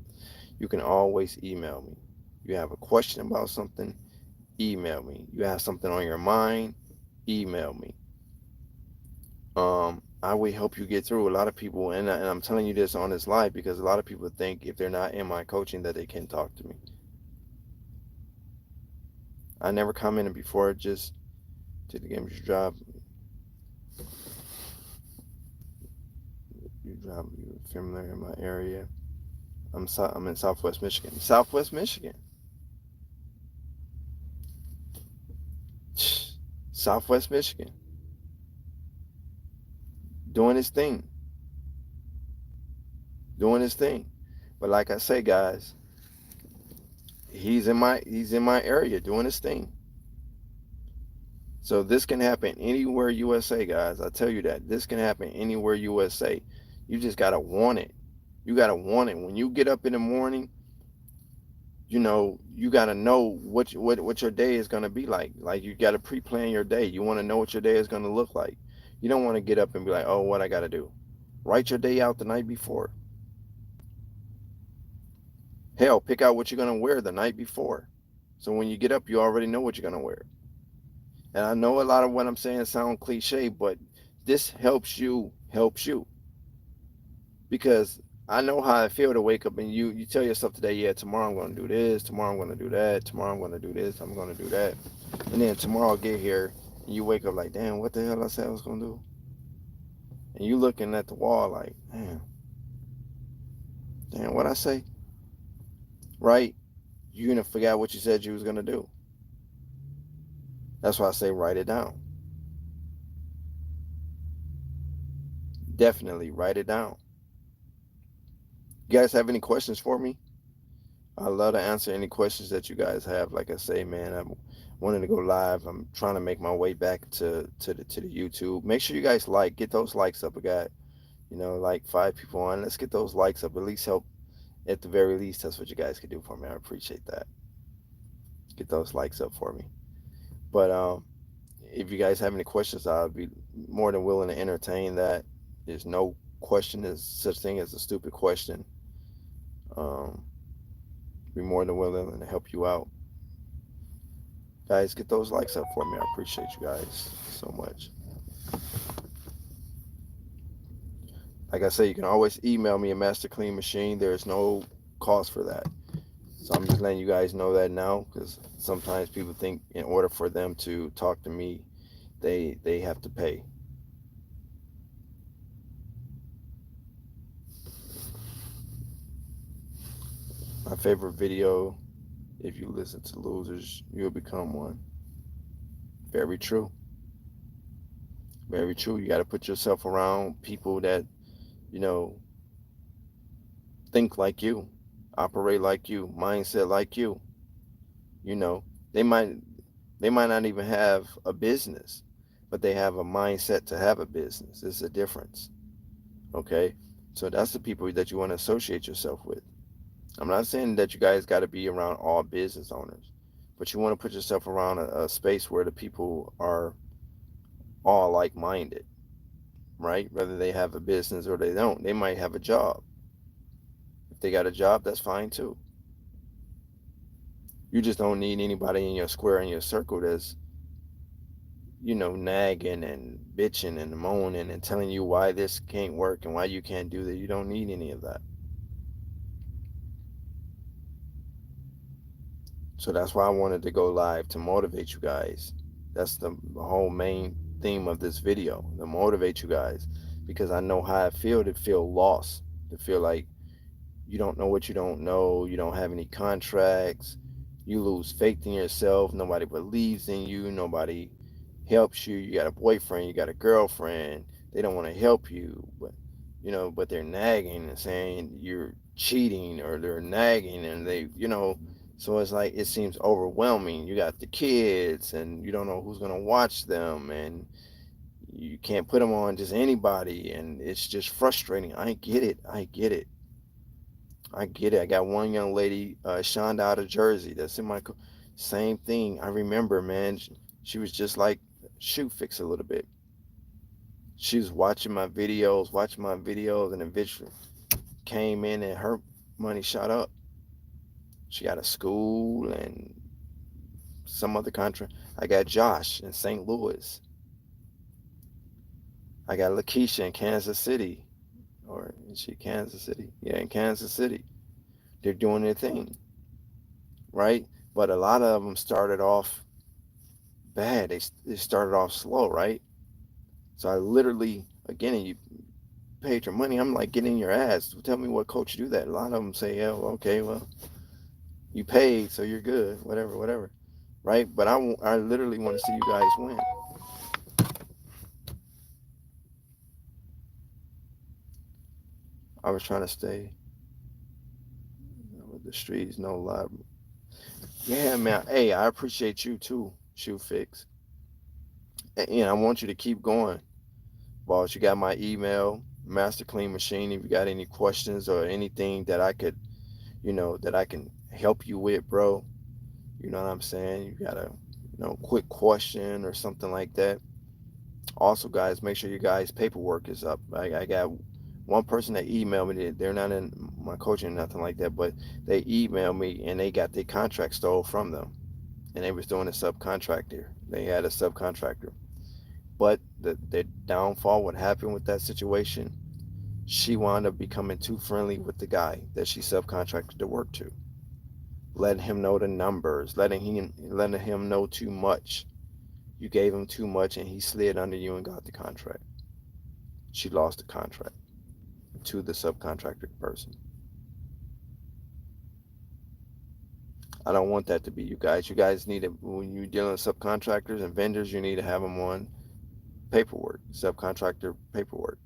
You can always email me. You have a question about something, email me. You have something on your mind, email me. I will help you get through. A lot of people, and I'm telling you this on this live because a lot of people think if they're not in my coaching that they can talk to me. I never commented before, just did the game your job. You're familiar in my area. I'm in Southwest Michigan. Southwest Michigan. Southwest Michigan. Doing his thing. Doing his thing. But like I say, guys, he's in my area doing his thing. So this can happen anywhere USA, guys. I tell you that. This can happen anywhere USA. You just gotta want it. You gotta want it. When you get up in the morning, you gotta know what your day is gonna be like. Like you gotta pre-plan your day. You wanna know what your day is gonna look like. You don't want to get up and be like, oh, what I gotta do. Write your day out the night before. Hell, pick out what you're gonna wear the night before. So when you get up, you already know what you're gonna wear. And I know a lot of what I'm saying sound cliche, but this helps you because I know how I feel to wake up and you tell yourself today, yeah, tomorrow I'm going to do this, tomorrow I'm going to do that, tomorrow I'm going to do this, I'm going to do that, and then tomorrow I'll get here and you wake up like, damn, what the hell I said I was going to do, and you looking at the wall like, damn, what I say, right? You're gonna forget what you said you was gonna do. That's why I say write it down. Definitely write it down. You guys have any questions for me? I love to answer any questions that you guys have. Like I say, man, I'm wanting to go live. I'm trying to make my way back to the YouTube. Make sure you guys get those likes up. I got like 5 people on. Let's get those likes up. At least help. At the very least, that's what you guys can do for me. I appreciate that. Get those likes up for me. But if you guys have any questions, I'll be more than willing to entertain that. There's no question. There's such thing as a stupid question. Um, be more than willing to help you out. Guys, get those likes up for me. I appreciate you guys so much. Like I say, you can always email me at Master Clean Machine. There's no cost for that. So I'm just letting you guys know that now because sometimes people think in order for them to talk to me, they have to pay. My favorite video, if you listen to losers, you'll become one. Very true. Very true. You got to put yourself around people that, you know, think like you, operate like you, mindset like you. You know, they might they might not even have a business, but they have a mindset to have a business. It's a difference. Okay? So that's the people that you want to associate yourself with. I'm not saying that you guys got to be around all business owners, but you want to put yourself around a space where the people are all like minded, right? Whether they have a business or they don't, they might have a job. If they got a job, that's fine too. You just don't need anybody in your square, in your circle that's, nagging and bitching and moaning and telling you why this can't work and why you can't do that. You don't need any of that. So that's why I wanted to go live to motivate you guys. That's the whole main theme of this video, to motivate you guys, because I know how I feel to feel lost, to feel like you don't know what you don't know, you don't have any contracts, you lose faith in yourself, nobody believes in you, nobody helps you. You got a boyfriend, you got a girlfriend, they don't want to help you, but they're nagging and saying you're cheating, or they're nagging and so it's like it seems overwhelming. You got the kids and you don't know who's going to watch them, and you can't put them on just anybody, and it's just frustrating. I get it. I got one young lady, Shonda out of Jersey, that's in my same thing. I remember, man, she was just like Shoe Fix a little bit. She was watching my videos, and eventually came in and her money shot up. She got a school and some other contract. I got Josh in St. Louis. I got Lakeisha in Kansas City. Or is she Kansas City? Yeah, in Kansas City. They're doing their thing, right? But a lot of them started off bad. They started off slow, right? So I literally, again, you paid your money. I'm like, get in your ass. Tell me what coach do that. A lot of them say, yeah, well, okay, well, you paid, so you're good, whatever, whatever, right? But I literally want to see you guys win. I was trying to stay with the streets, no lie. Yeah, man. Hey, I appreciate you too, Shoe Fix. And I want you to keep going, boss. You got my email, Master Clean Machine. If you got any questions or anything that I could, that I can help you with, bro. You know what I'm saying? You got a, quick question or something like that. Also, guys, make sure your guys' paperwork is up. I got one person that emailed me. They're not in my coaching or nothing like that, but they emailed me and they got their contract stole from them, and they was doing a subcontractor. They had a subcontractor, but the downfall, what happened with that situation, she wound up becoming too friendly with the guy that she subcontracted to work to, letting him know the numbers, letting him know too much. You gave him too much, and he slid under you and got the contract. She lost the contract to the subcontractor person. I don't want that to be you guys. You guys need to, when you're dealing with subcontractors and vendors, you need to have them on paperwork, subcontractor paperwork,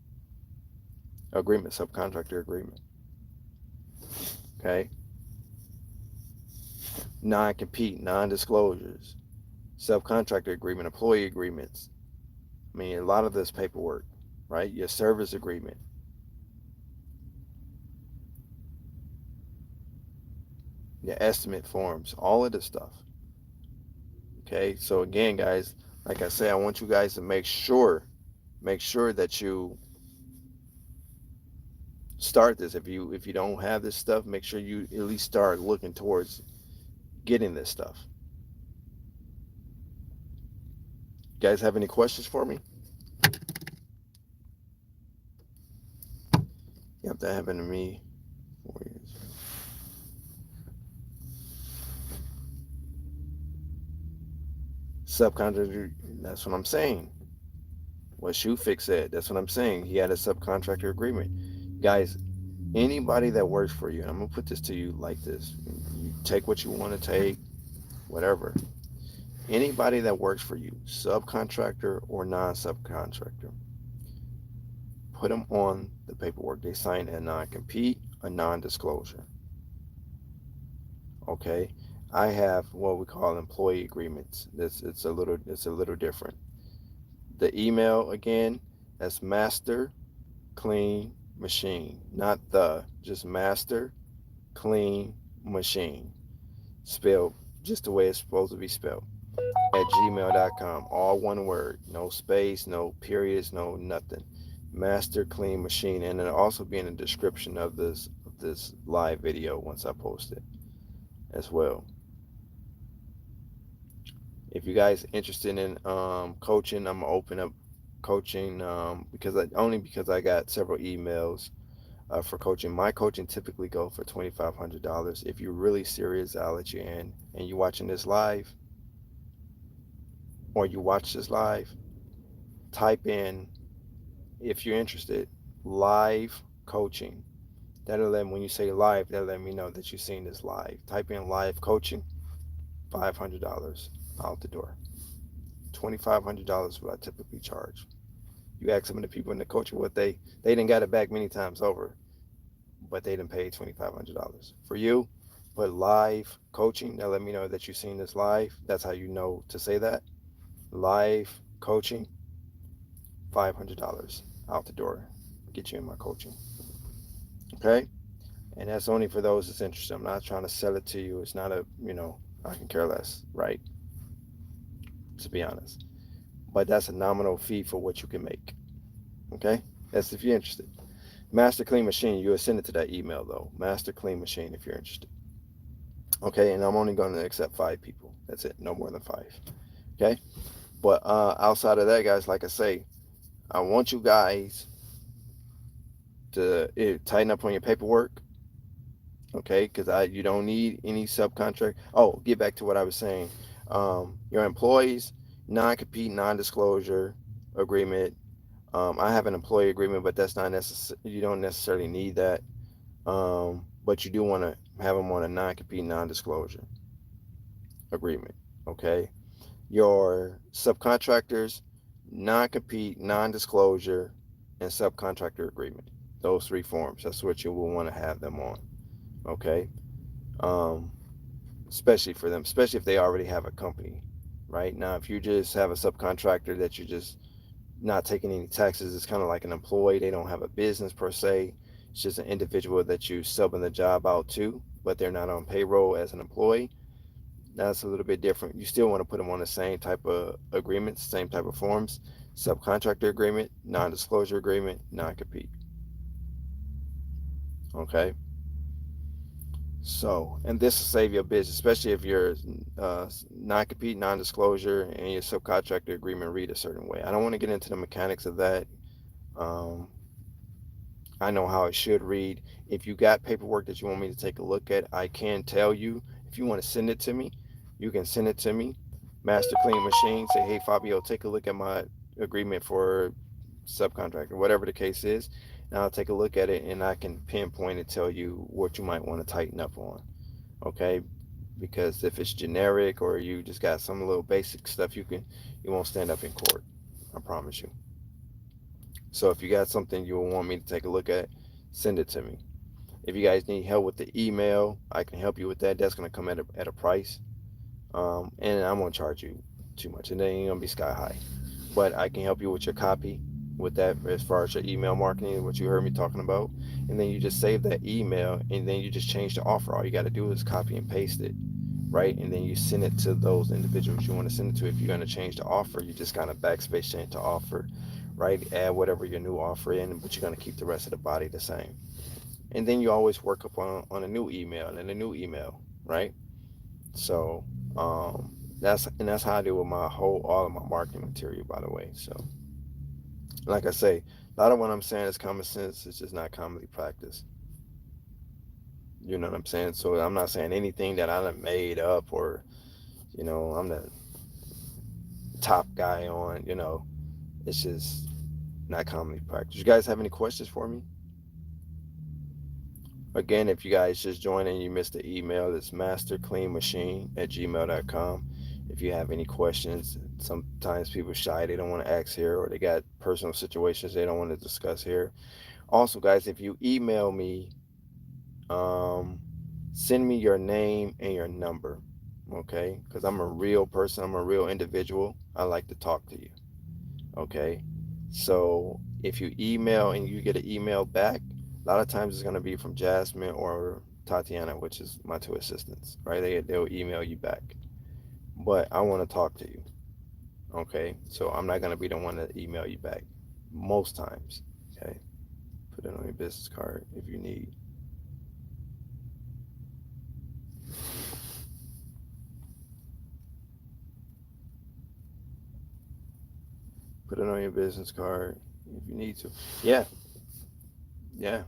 agreement, subcontractor agreement. Okay? Non-compete, non-disclosures, subcontractor agreement, employee agreements. I mean, a lot of this paperwork, right? Your service agreement. Your estimate forms, all of this stuff. Okay, so again, guys, like I say, I want you guys to make sure that you start this. If you don't have this stuff, make sure you at least start looking towards getting this stuff. You guys have any questions for me? Yep, that happened to me 4 years. Subcontractor, that's what I'm saying. What Shoe Fix said, that's what I'm saying. He had a subcontractor agreement. Guys, anybody that works for you, and I'm gonna put this to you like this. You take what you want to take, whatever. Anybody that works for you, subcontractor or non-subcontractor, put them on the paperwork. They sign a non-compete, a non-disclosure. Okay, I have what we call employee agreements. It's a little different. The email again, that's master clean machine, not just master clean machine, spelled just the way it's supposed to be spelled, at gmail.com. All one word, no space, no periods, no nothing. Master clean machine, and it'll also be in the description of this live video once I post it as well. If you guys interested in coaching, I'm gonna open up coaching because I got several emails for coaching. My coaching typically go for $2,500. If you're really serious, I'll let you in. And you watching this live, or you watch this live, type in, if you're interested, live coaching. That'll let, when you say live, that'll let me know that you've seen this live. Type in live coaching, $500 out the door. $2,500 is what I typically charge. You ask some of the people in the coaching what they didn't got it back many times over, but they didn't pay $2,500 for you. But live coaching, now let me know that you've seen this live. That's how you know to say that. Live coaching, $500 out the door. Get you in my coaching. Okay? And that's only for those that's interested. I'm not trying to sell it to you. It's not I can care less, right? To be honest. But that's a nominal fee for what you can make. Okay? That's if you're interested. Master Clean Machine, you will send it to that email though. Master Clean Machine if you're interested. Okay, and I'm only going to accept 5 people. That's it, no more than 5. Okay, but outside of that, guys, like I say, I want you guys to tighten up on your paperwork. Okay, because you don't need any subcontract. Oh, get back to what I was saying. Your employees, non-compete, non-disclosure agreement. I have an employee agreement, but that's not necessary. You don't necessarily need that. But you do want to have them on a non-compete, non-disclosure agreement. Okay. Your subcontractors, non-compete, non-disclosure, and subcontractor agreement. Those 3 forms. That's what you will want to have them on. Okay. Um, especially for them, especially if they already have a company. Right now, if you just have a subcontractor that you're just not taking any taxes, it's kind of like an employee. They don't have a business per se. It's just an individual that you subbing the job out to, but they're not on payroll as an employee. That's a little bit different. You still want to put them on the same type of agreements, same type of forms. Subcontractor agreement, non-disclosure agreement, non-compete. Okay. So, and this will save your business, especially if your non-compete, non-disclosure, and your subcontractor agreement read a certain way. I don't want to get into the mechanics of that. Um, I know how it should read. If you got paperwork that you want me to take a look at, I can tell you. If you want to send it to me, you can send it to me. Master Clean Machine, say, hey, Fabio, take a look at my agreement for subcontractor, whatever the case is. And I'll take a look at it and I can pinpoint and tell you what you might want to tighten up on. Okay. Because if it's generic or you just got some little basic stuff, you won't stand up in court. I promise you. So if you got something you want me to take a look at, send it to me. If you guys need help with the email, I can help you with that. That's going to come at a price. And I'm going to charge you too much. And it ain't going to be sky high. But I can help you with your copy, with that as far as your email marketing, what you heard me talking about. And then you just save that email and then you just change the offer. All you got to do is copy and paste it, right? And then you send it to those individuals you want to send it to. If you're going to change the offer, you just kind of backspace change the offer, right? Add whatever your new offer in, but you're going to keep the rest of the body the same. And then you always work up on a new email and a new email, right? So that's how I do with all of my marketing material, by the way. So like I say, a lot of what I'm saying is common sense. It's just not commonly practiced. You know what I'm saying? So I'm not saying anything that I done made up or I'm the top guy on. It's just not commonly practiced. You guys have any questions for me? Again, if you guys just joined and you missed the email, it's mastercleanmachine at gmail.com. If you have any questions, sometimes people shy, they don't want to ask here, or they got personal situations they don't want to discuss here. Also, guys, if you email me, um, send me your name and your number, okay? Because I'm a real person, I'm a real individual. I like to talk to you, okay? So if you email and you get an email back, a lot of times it's going to be from Jasmine or Tatiana, which is my two assistants, right? They'll email you back. But I want to talk to you, okay? So I'm not going to be the one to email you back most times, okay? Put it on your business card if you need. Put it on your business card if you need to. Yeah, yeah.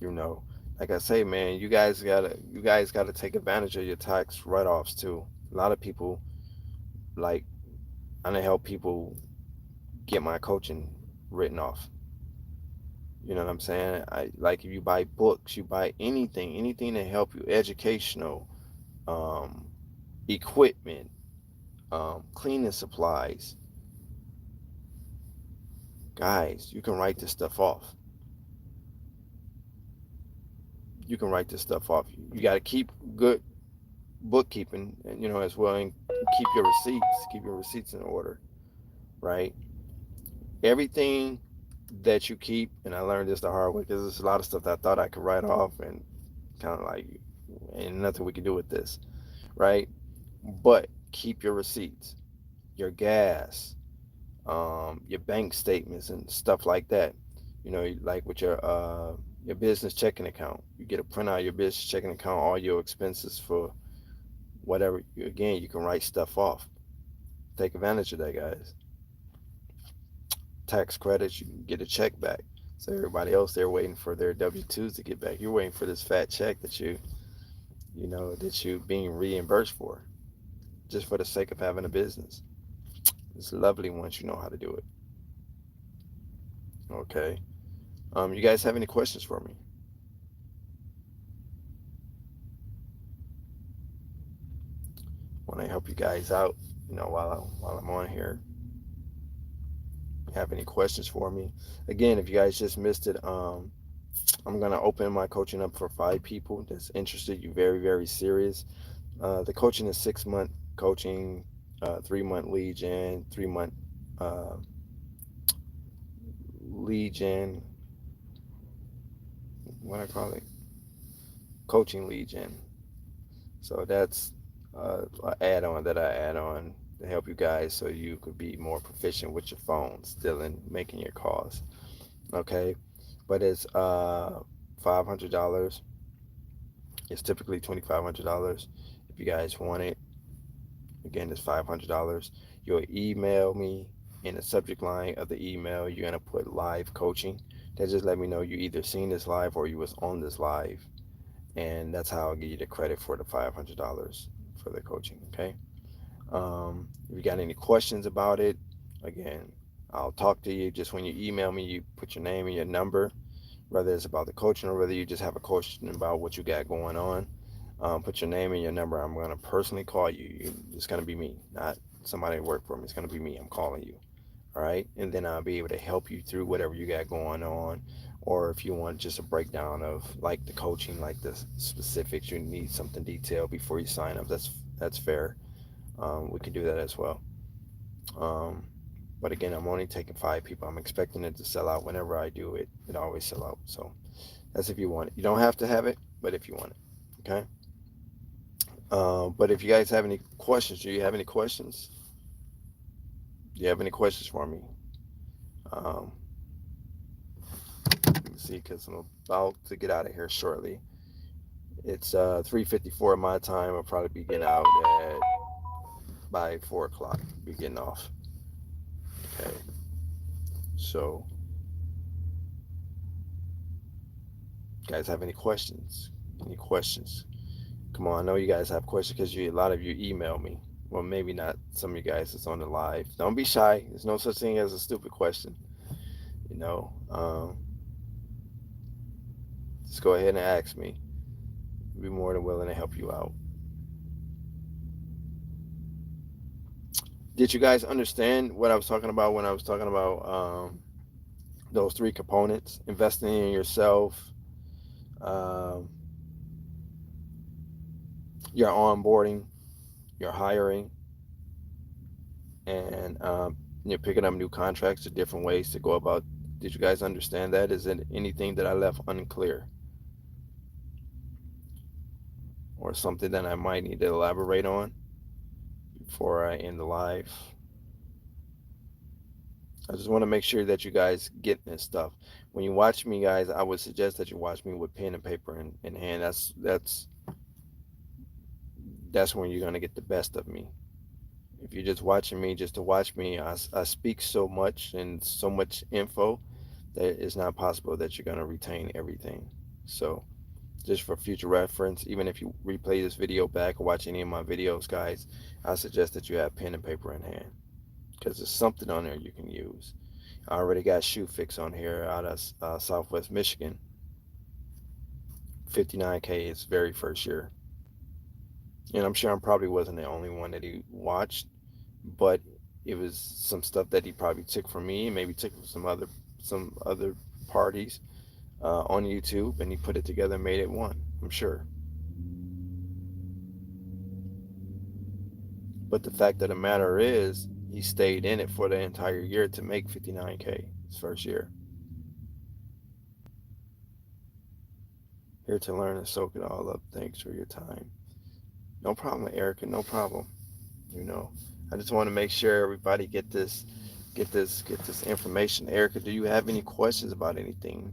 You know, like I say, man, you guys gotta take advantage of your tax write-offs too. A lot of people, like, I done help people get my coaching written off. You know what I'm saying? I like if you buy books, you buy anything to help you, educational, um, equipment, cleaning supplies, guys, you can write this stuff off. You can write this stuff off. You got to keep good bookkeeping, you know, as well, and keep your receipts in order, right? Everything that you keep, and I learned this the hard way because there's a lot of stuff that I thought I could write off, and kind of like, ain't nothing we can do with this, right? But keep your receipts, your gas, your bank statements, and stuff like that. You know, like with your business checking account, you get a printout of your business checking account, all your expenses for whatever. Again, you can write stuff off. Take advantage of that, guys. Tax credits, you can get a check back. So everybody else, they're waiting for their W-2s to get back. You're waiting for this fat check that you being reimbursed for, just for the sake of having a business. It's lovely once you know how to do it. Okay. You guys have any questions for me? Want to help you guys out? You know, while I'm on here, have any questions for me? Again, if you guys just missed it, I'm gonna open my coaching up for 5 people that's interested. You very serious. The coaching is 6 month coaching, 3 month lead gen, 3 month uh, lead gen. What I call it, coaching lead gen. So that's an add-on that I add on to help you guys so you could be more proficient with your phone, still in making your calls. Okay, but it's $500. It's typically $2,500. If you guys want it, again, it's $500. You'll email me. In the subject line of the email, you're gonna put live coaching. That just let me know you either seen this live or you was on this live, and that's how I'll give you the credit for the $500 for the coaching. Okay. If you got any questions about it, again, I'll talk to you. Just when you email me, you put your name and your number, whether it's about the coaching or whether you just have a question about what you got going on. Put your name and your number. I'm going to personally call you. It's going to be me, not somebody to work for me. It's going to be me. I'm calling you. All right. And then I'll be able to help you through whatever you got going on. Or if you want just a breakdown of like the coaching, like the specifics, you need something detailed before you sign up. That's fair. We can do that as well. Um, but again, I'm only taking 5 people. I'm expecting it to sell out whenever I do it. It always sell out. So that's if you want it. You don't have to have it, but if you want it. Okay. But if you guys have any questions, do you have any questions? Do you have any questions for me? Um, let me see, because I'm about to get out of here shortly. It's 3:54 my time. I'll probably be getting out at by 4 o'clock. Be getting off. Okay. So, you guys have any questions? Any questions? Come on, I know you guys have questions because a lot of you email me. Well, maybe not some of you guys that's on the live. Don't be shy. There's no such thing as a stupid question. You know, just go ahead and ask me. I'll be more than willing to help you out. Did you guys understand what I was talking about when I was talking about those three components: investing in yourself, um, your onboarding, your hiring, and you're picking up new contracts or different ways to go about? Did you guys understand that? Is it anything that I left unclear or something that I might need to elaborate on before I end the live? I just want to make sure that you guys get this stuff. When you watch me, guys, I would suggest that you watch me with pen and paper in hand. That's when you're gonna get the best of me. If you're just watching me just to watch me, I speak so much and so much info that it's not possible that you're gonna retain everything. So just for future reference, even if you replay this video back or watch any of my videos, guys, I suggest that you have pen and paper in hand because there's something on there you can use. I already got Shoe Fix on here out of Southwest Michigan. 59K is very first year. And I'm sure I probably wasn't the only one that he watched, but it was some stuff that he probably took from me, maybe took from some other parties on YouTube, and he put it together and made it one. I'm sure. But the fact of the matter is, he stayed in it for the entire year to make 59K his first year. Here to learn and soak it all up. Thanks for your time. No problem, Erica. No problem. You know, I just want to make sure everybody get this information. Erica, do you have any questions about anything?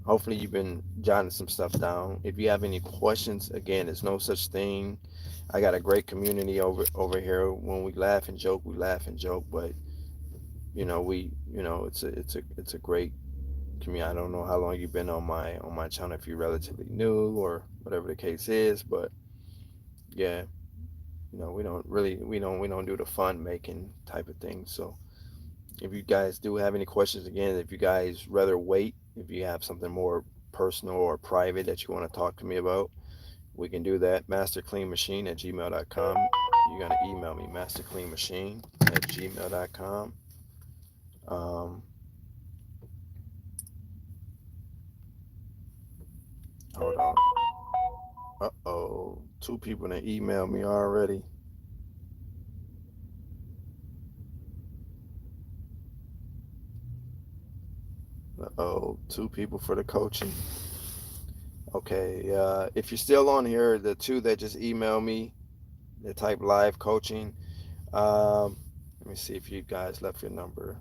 Hopefully you've been jotting some stuff down. If you have any questions, again, there's no such thing. I got a great community over here. When we laugh and joke, we laugh and joke. But it's a great community. I don't know how long you've been on my channel, if you're relatively new or whatever the case is. But yeah, we don't do the fun making type of thing. So if you guys do have any questions, again, if you guys rather wait, if you have something more personal or private that you want to talk to me about, we can do that. Mastercleanmachine@gmail.com. You're gonna email me, mastercleanmachine@gmail.com. um Hold on. Uh-oh, two people that emailed me already. Uh-oh, two people for the coaching. Okay, if you're still on here, the two that just emailed me, the type live coaching. Let me see if you guys left your number.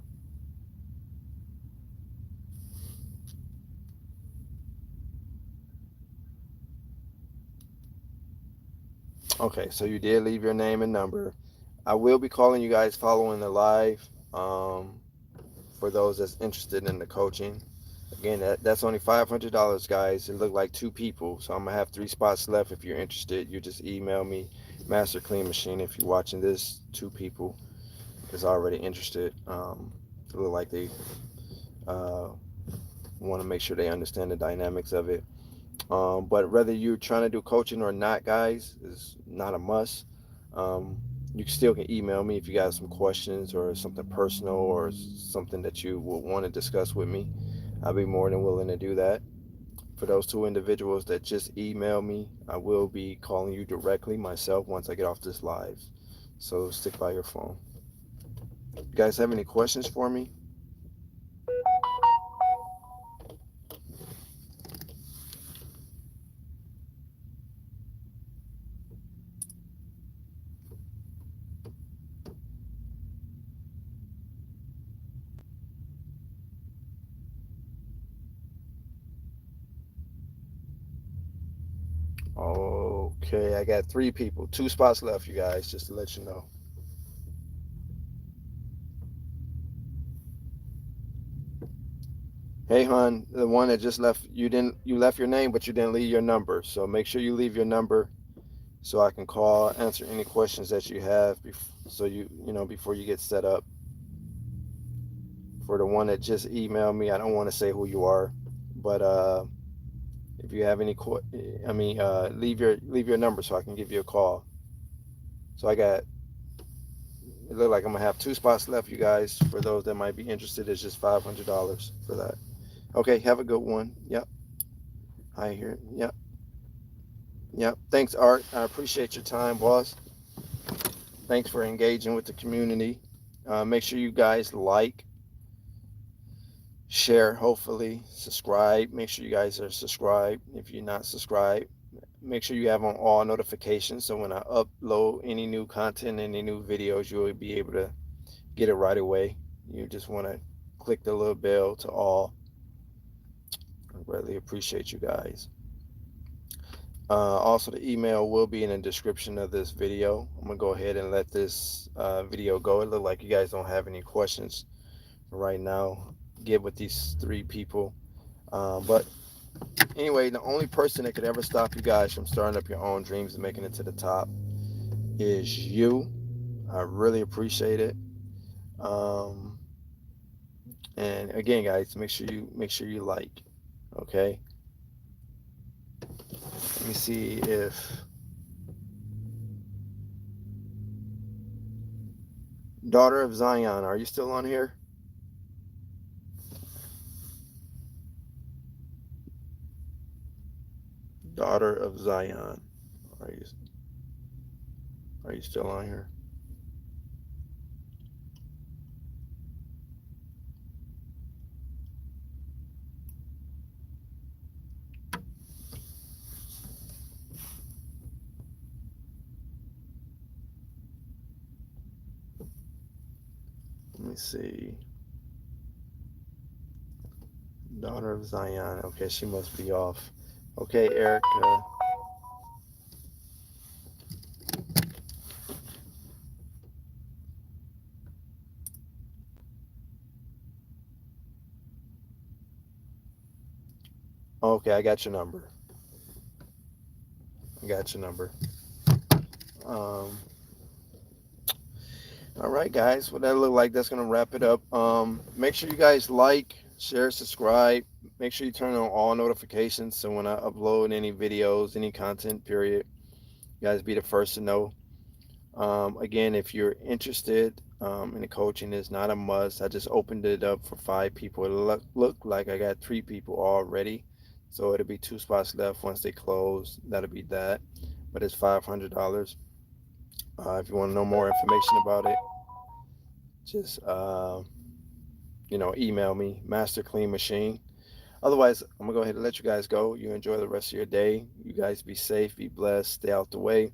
Okay, so you did leave your name and number. I will be calling you guys following the live. For those that's interested in the coaching. Again, that's only $500, guys. It looked like two people, so I'm gonna have 3 spots left. If you're interested, you just email me, Master Clean Machine. If you're watching this, two people is already interested. It look like they uh, want to make sure they understand the dynamics of it. But whether you're trying to do coaching or not, guys, is not a must. Um, you still can email me if you got some questions or something personal or something that you would want to discuss with me. I'll be more than willing to do that. For those two individuals that just email me, I will be calling you directly myself once I get off this live. So stick by your phone. You guys have any questions for me? Okay, I got 3 people, 2 spots left, you guys, just to let you know. Hey, hon, the one that just left, you left your name, but you didn't leave your number. So make sure you leave your number so I can call, answer any questions that you have, so before you get set up. For the one that just emailed me, I don't want to say who you are, but if you have any, leave your number so I can give you a call. So I got It look like I'm gonna have 2 spots left, you guys. For those that might be interested, it's just $500 for that. Okay, have a good one. Yep. I hear. Yep. Yep. Thanks, Art. I appreciate your time, boss. Thanks for engaging with the community. Make sure you guys like, share, hopefully, subscribe. Make sure you guys are subscribed. If you're not subscribed, make sure you have on all notifications so when I upload any new content, any new videos, you will be able to get it right away. You just want to click the little bell to all. I really appreciate you guys. Also, the email will be in the description of this video. I'm gonna go ahead and let this video go. It looks like you guys don't have any questions right now. Get with these 3 people. But anyway, the only person that could ever stop you guys from starting up your own dreams and making it to the top is you. I really appreciate it. Um, and again, guys, make sure you like. Okay. Let me see if Daughter of Zion, are you still on here? Daughter of Zion, are you are you still on here? Let me see. Daughter of Zion. Okay, she must be off. Okay, Erica. Okay, I got your number. I got your number. Um, all right, guys. What that look like, that's gonna wrap it up. Make sure you guys like, share, subscribe. Make sure you turn on all notifications so when I upload any videos, any content, period, you guys be the first to know. Again, if you're interested in the coaching, it's not a must. I just opened it up for 5 people. It look like I got 3 people already, so it'll be 2 spots left. Once they close, that'll be that. But it's $500. If you want to know more information about it, just email me, Master Clean Machine. Otherwise, I'm gonna go ahead and let you guys go. You enjoy the rest of your day. You guys be safe, be blessed, stay out the way,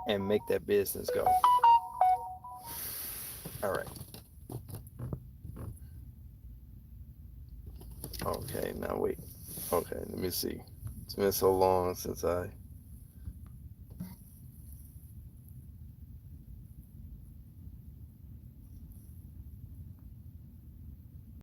and make that business go. All right. Okay, now wait. Okay, let me see. It's been so long since I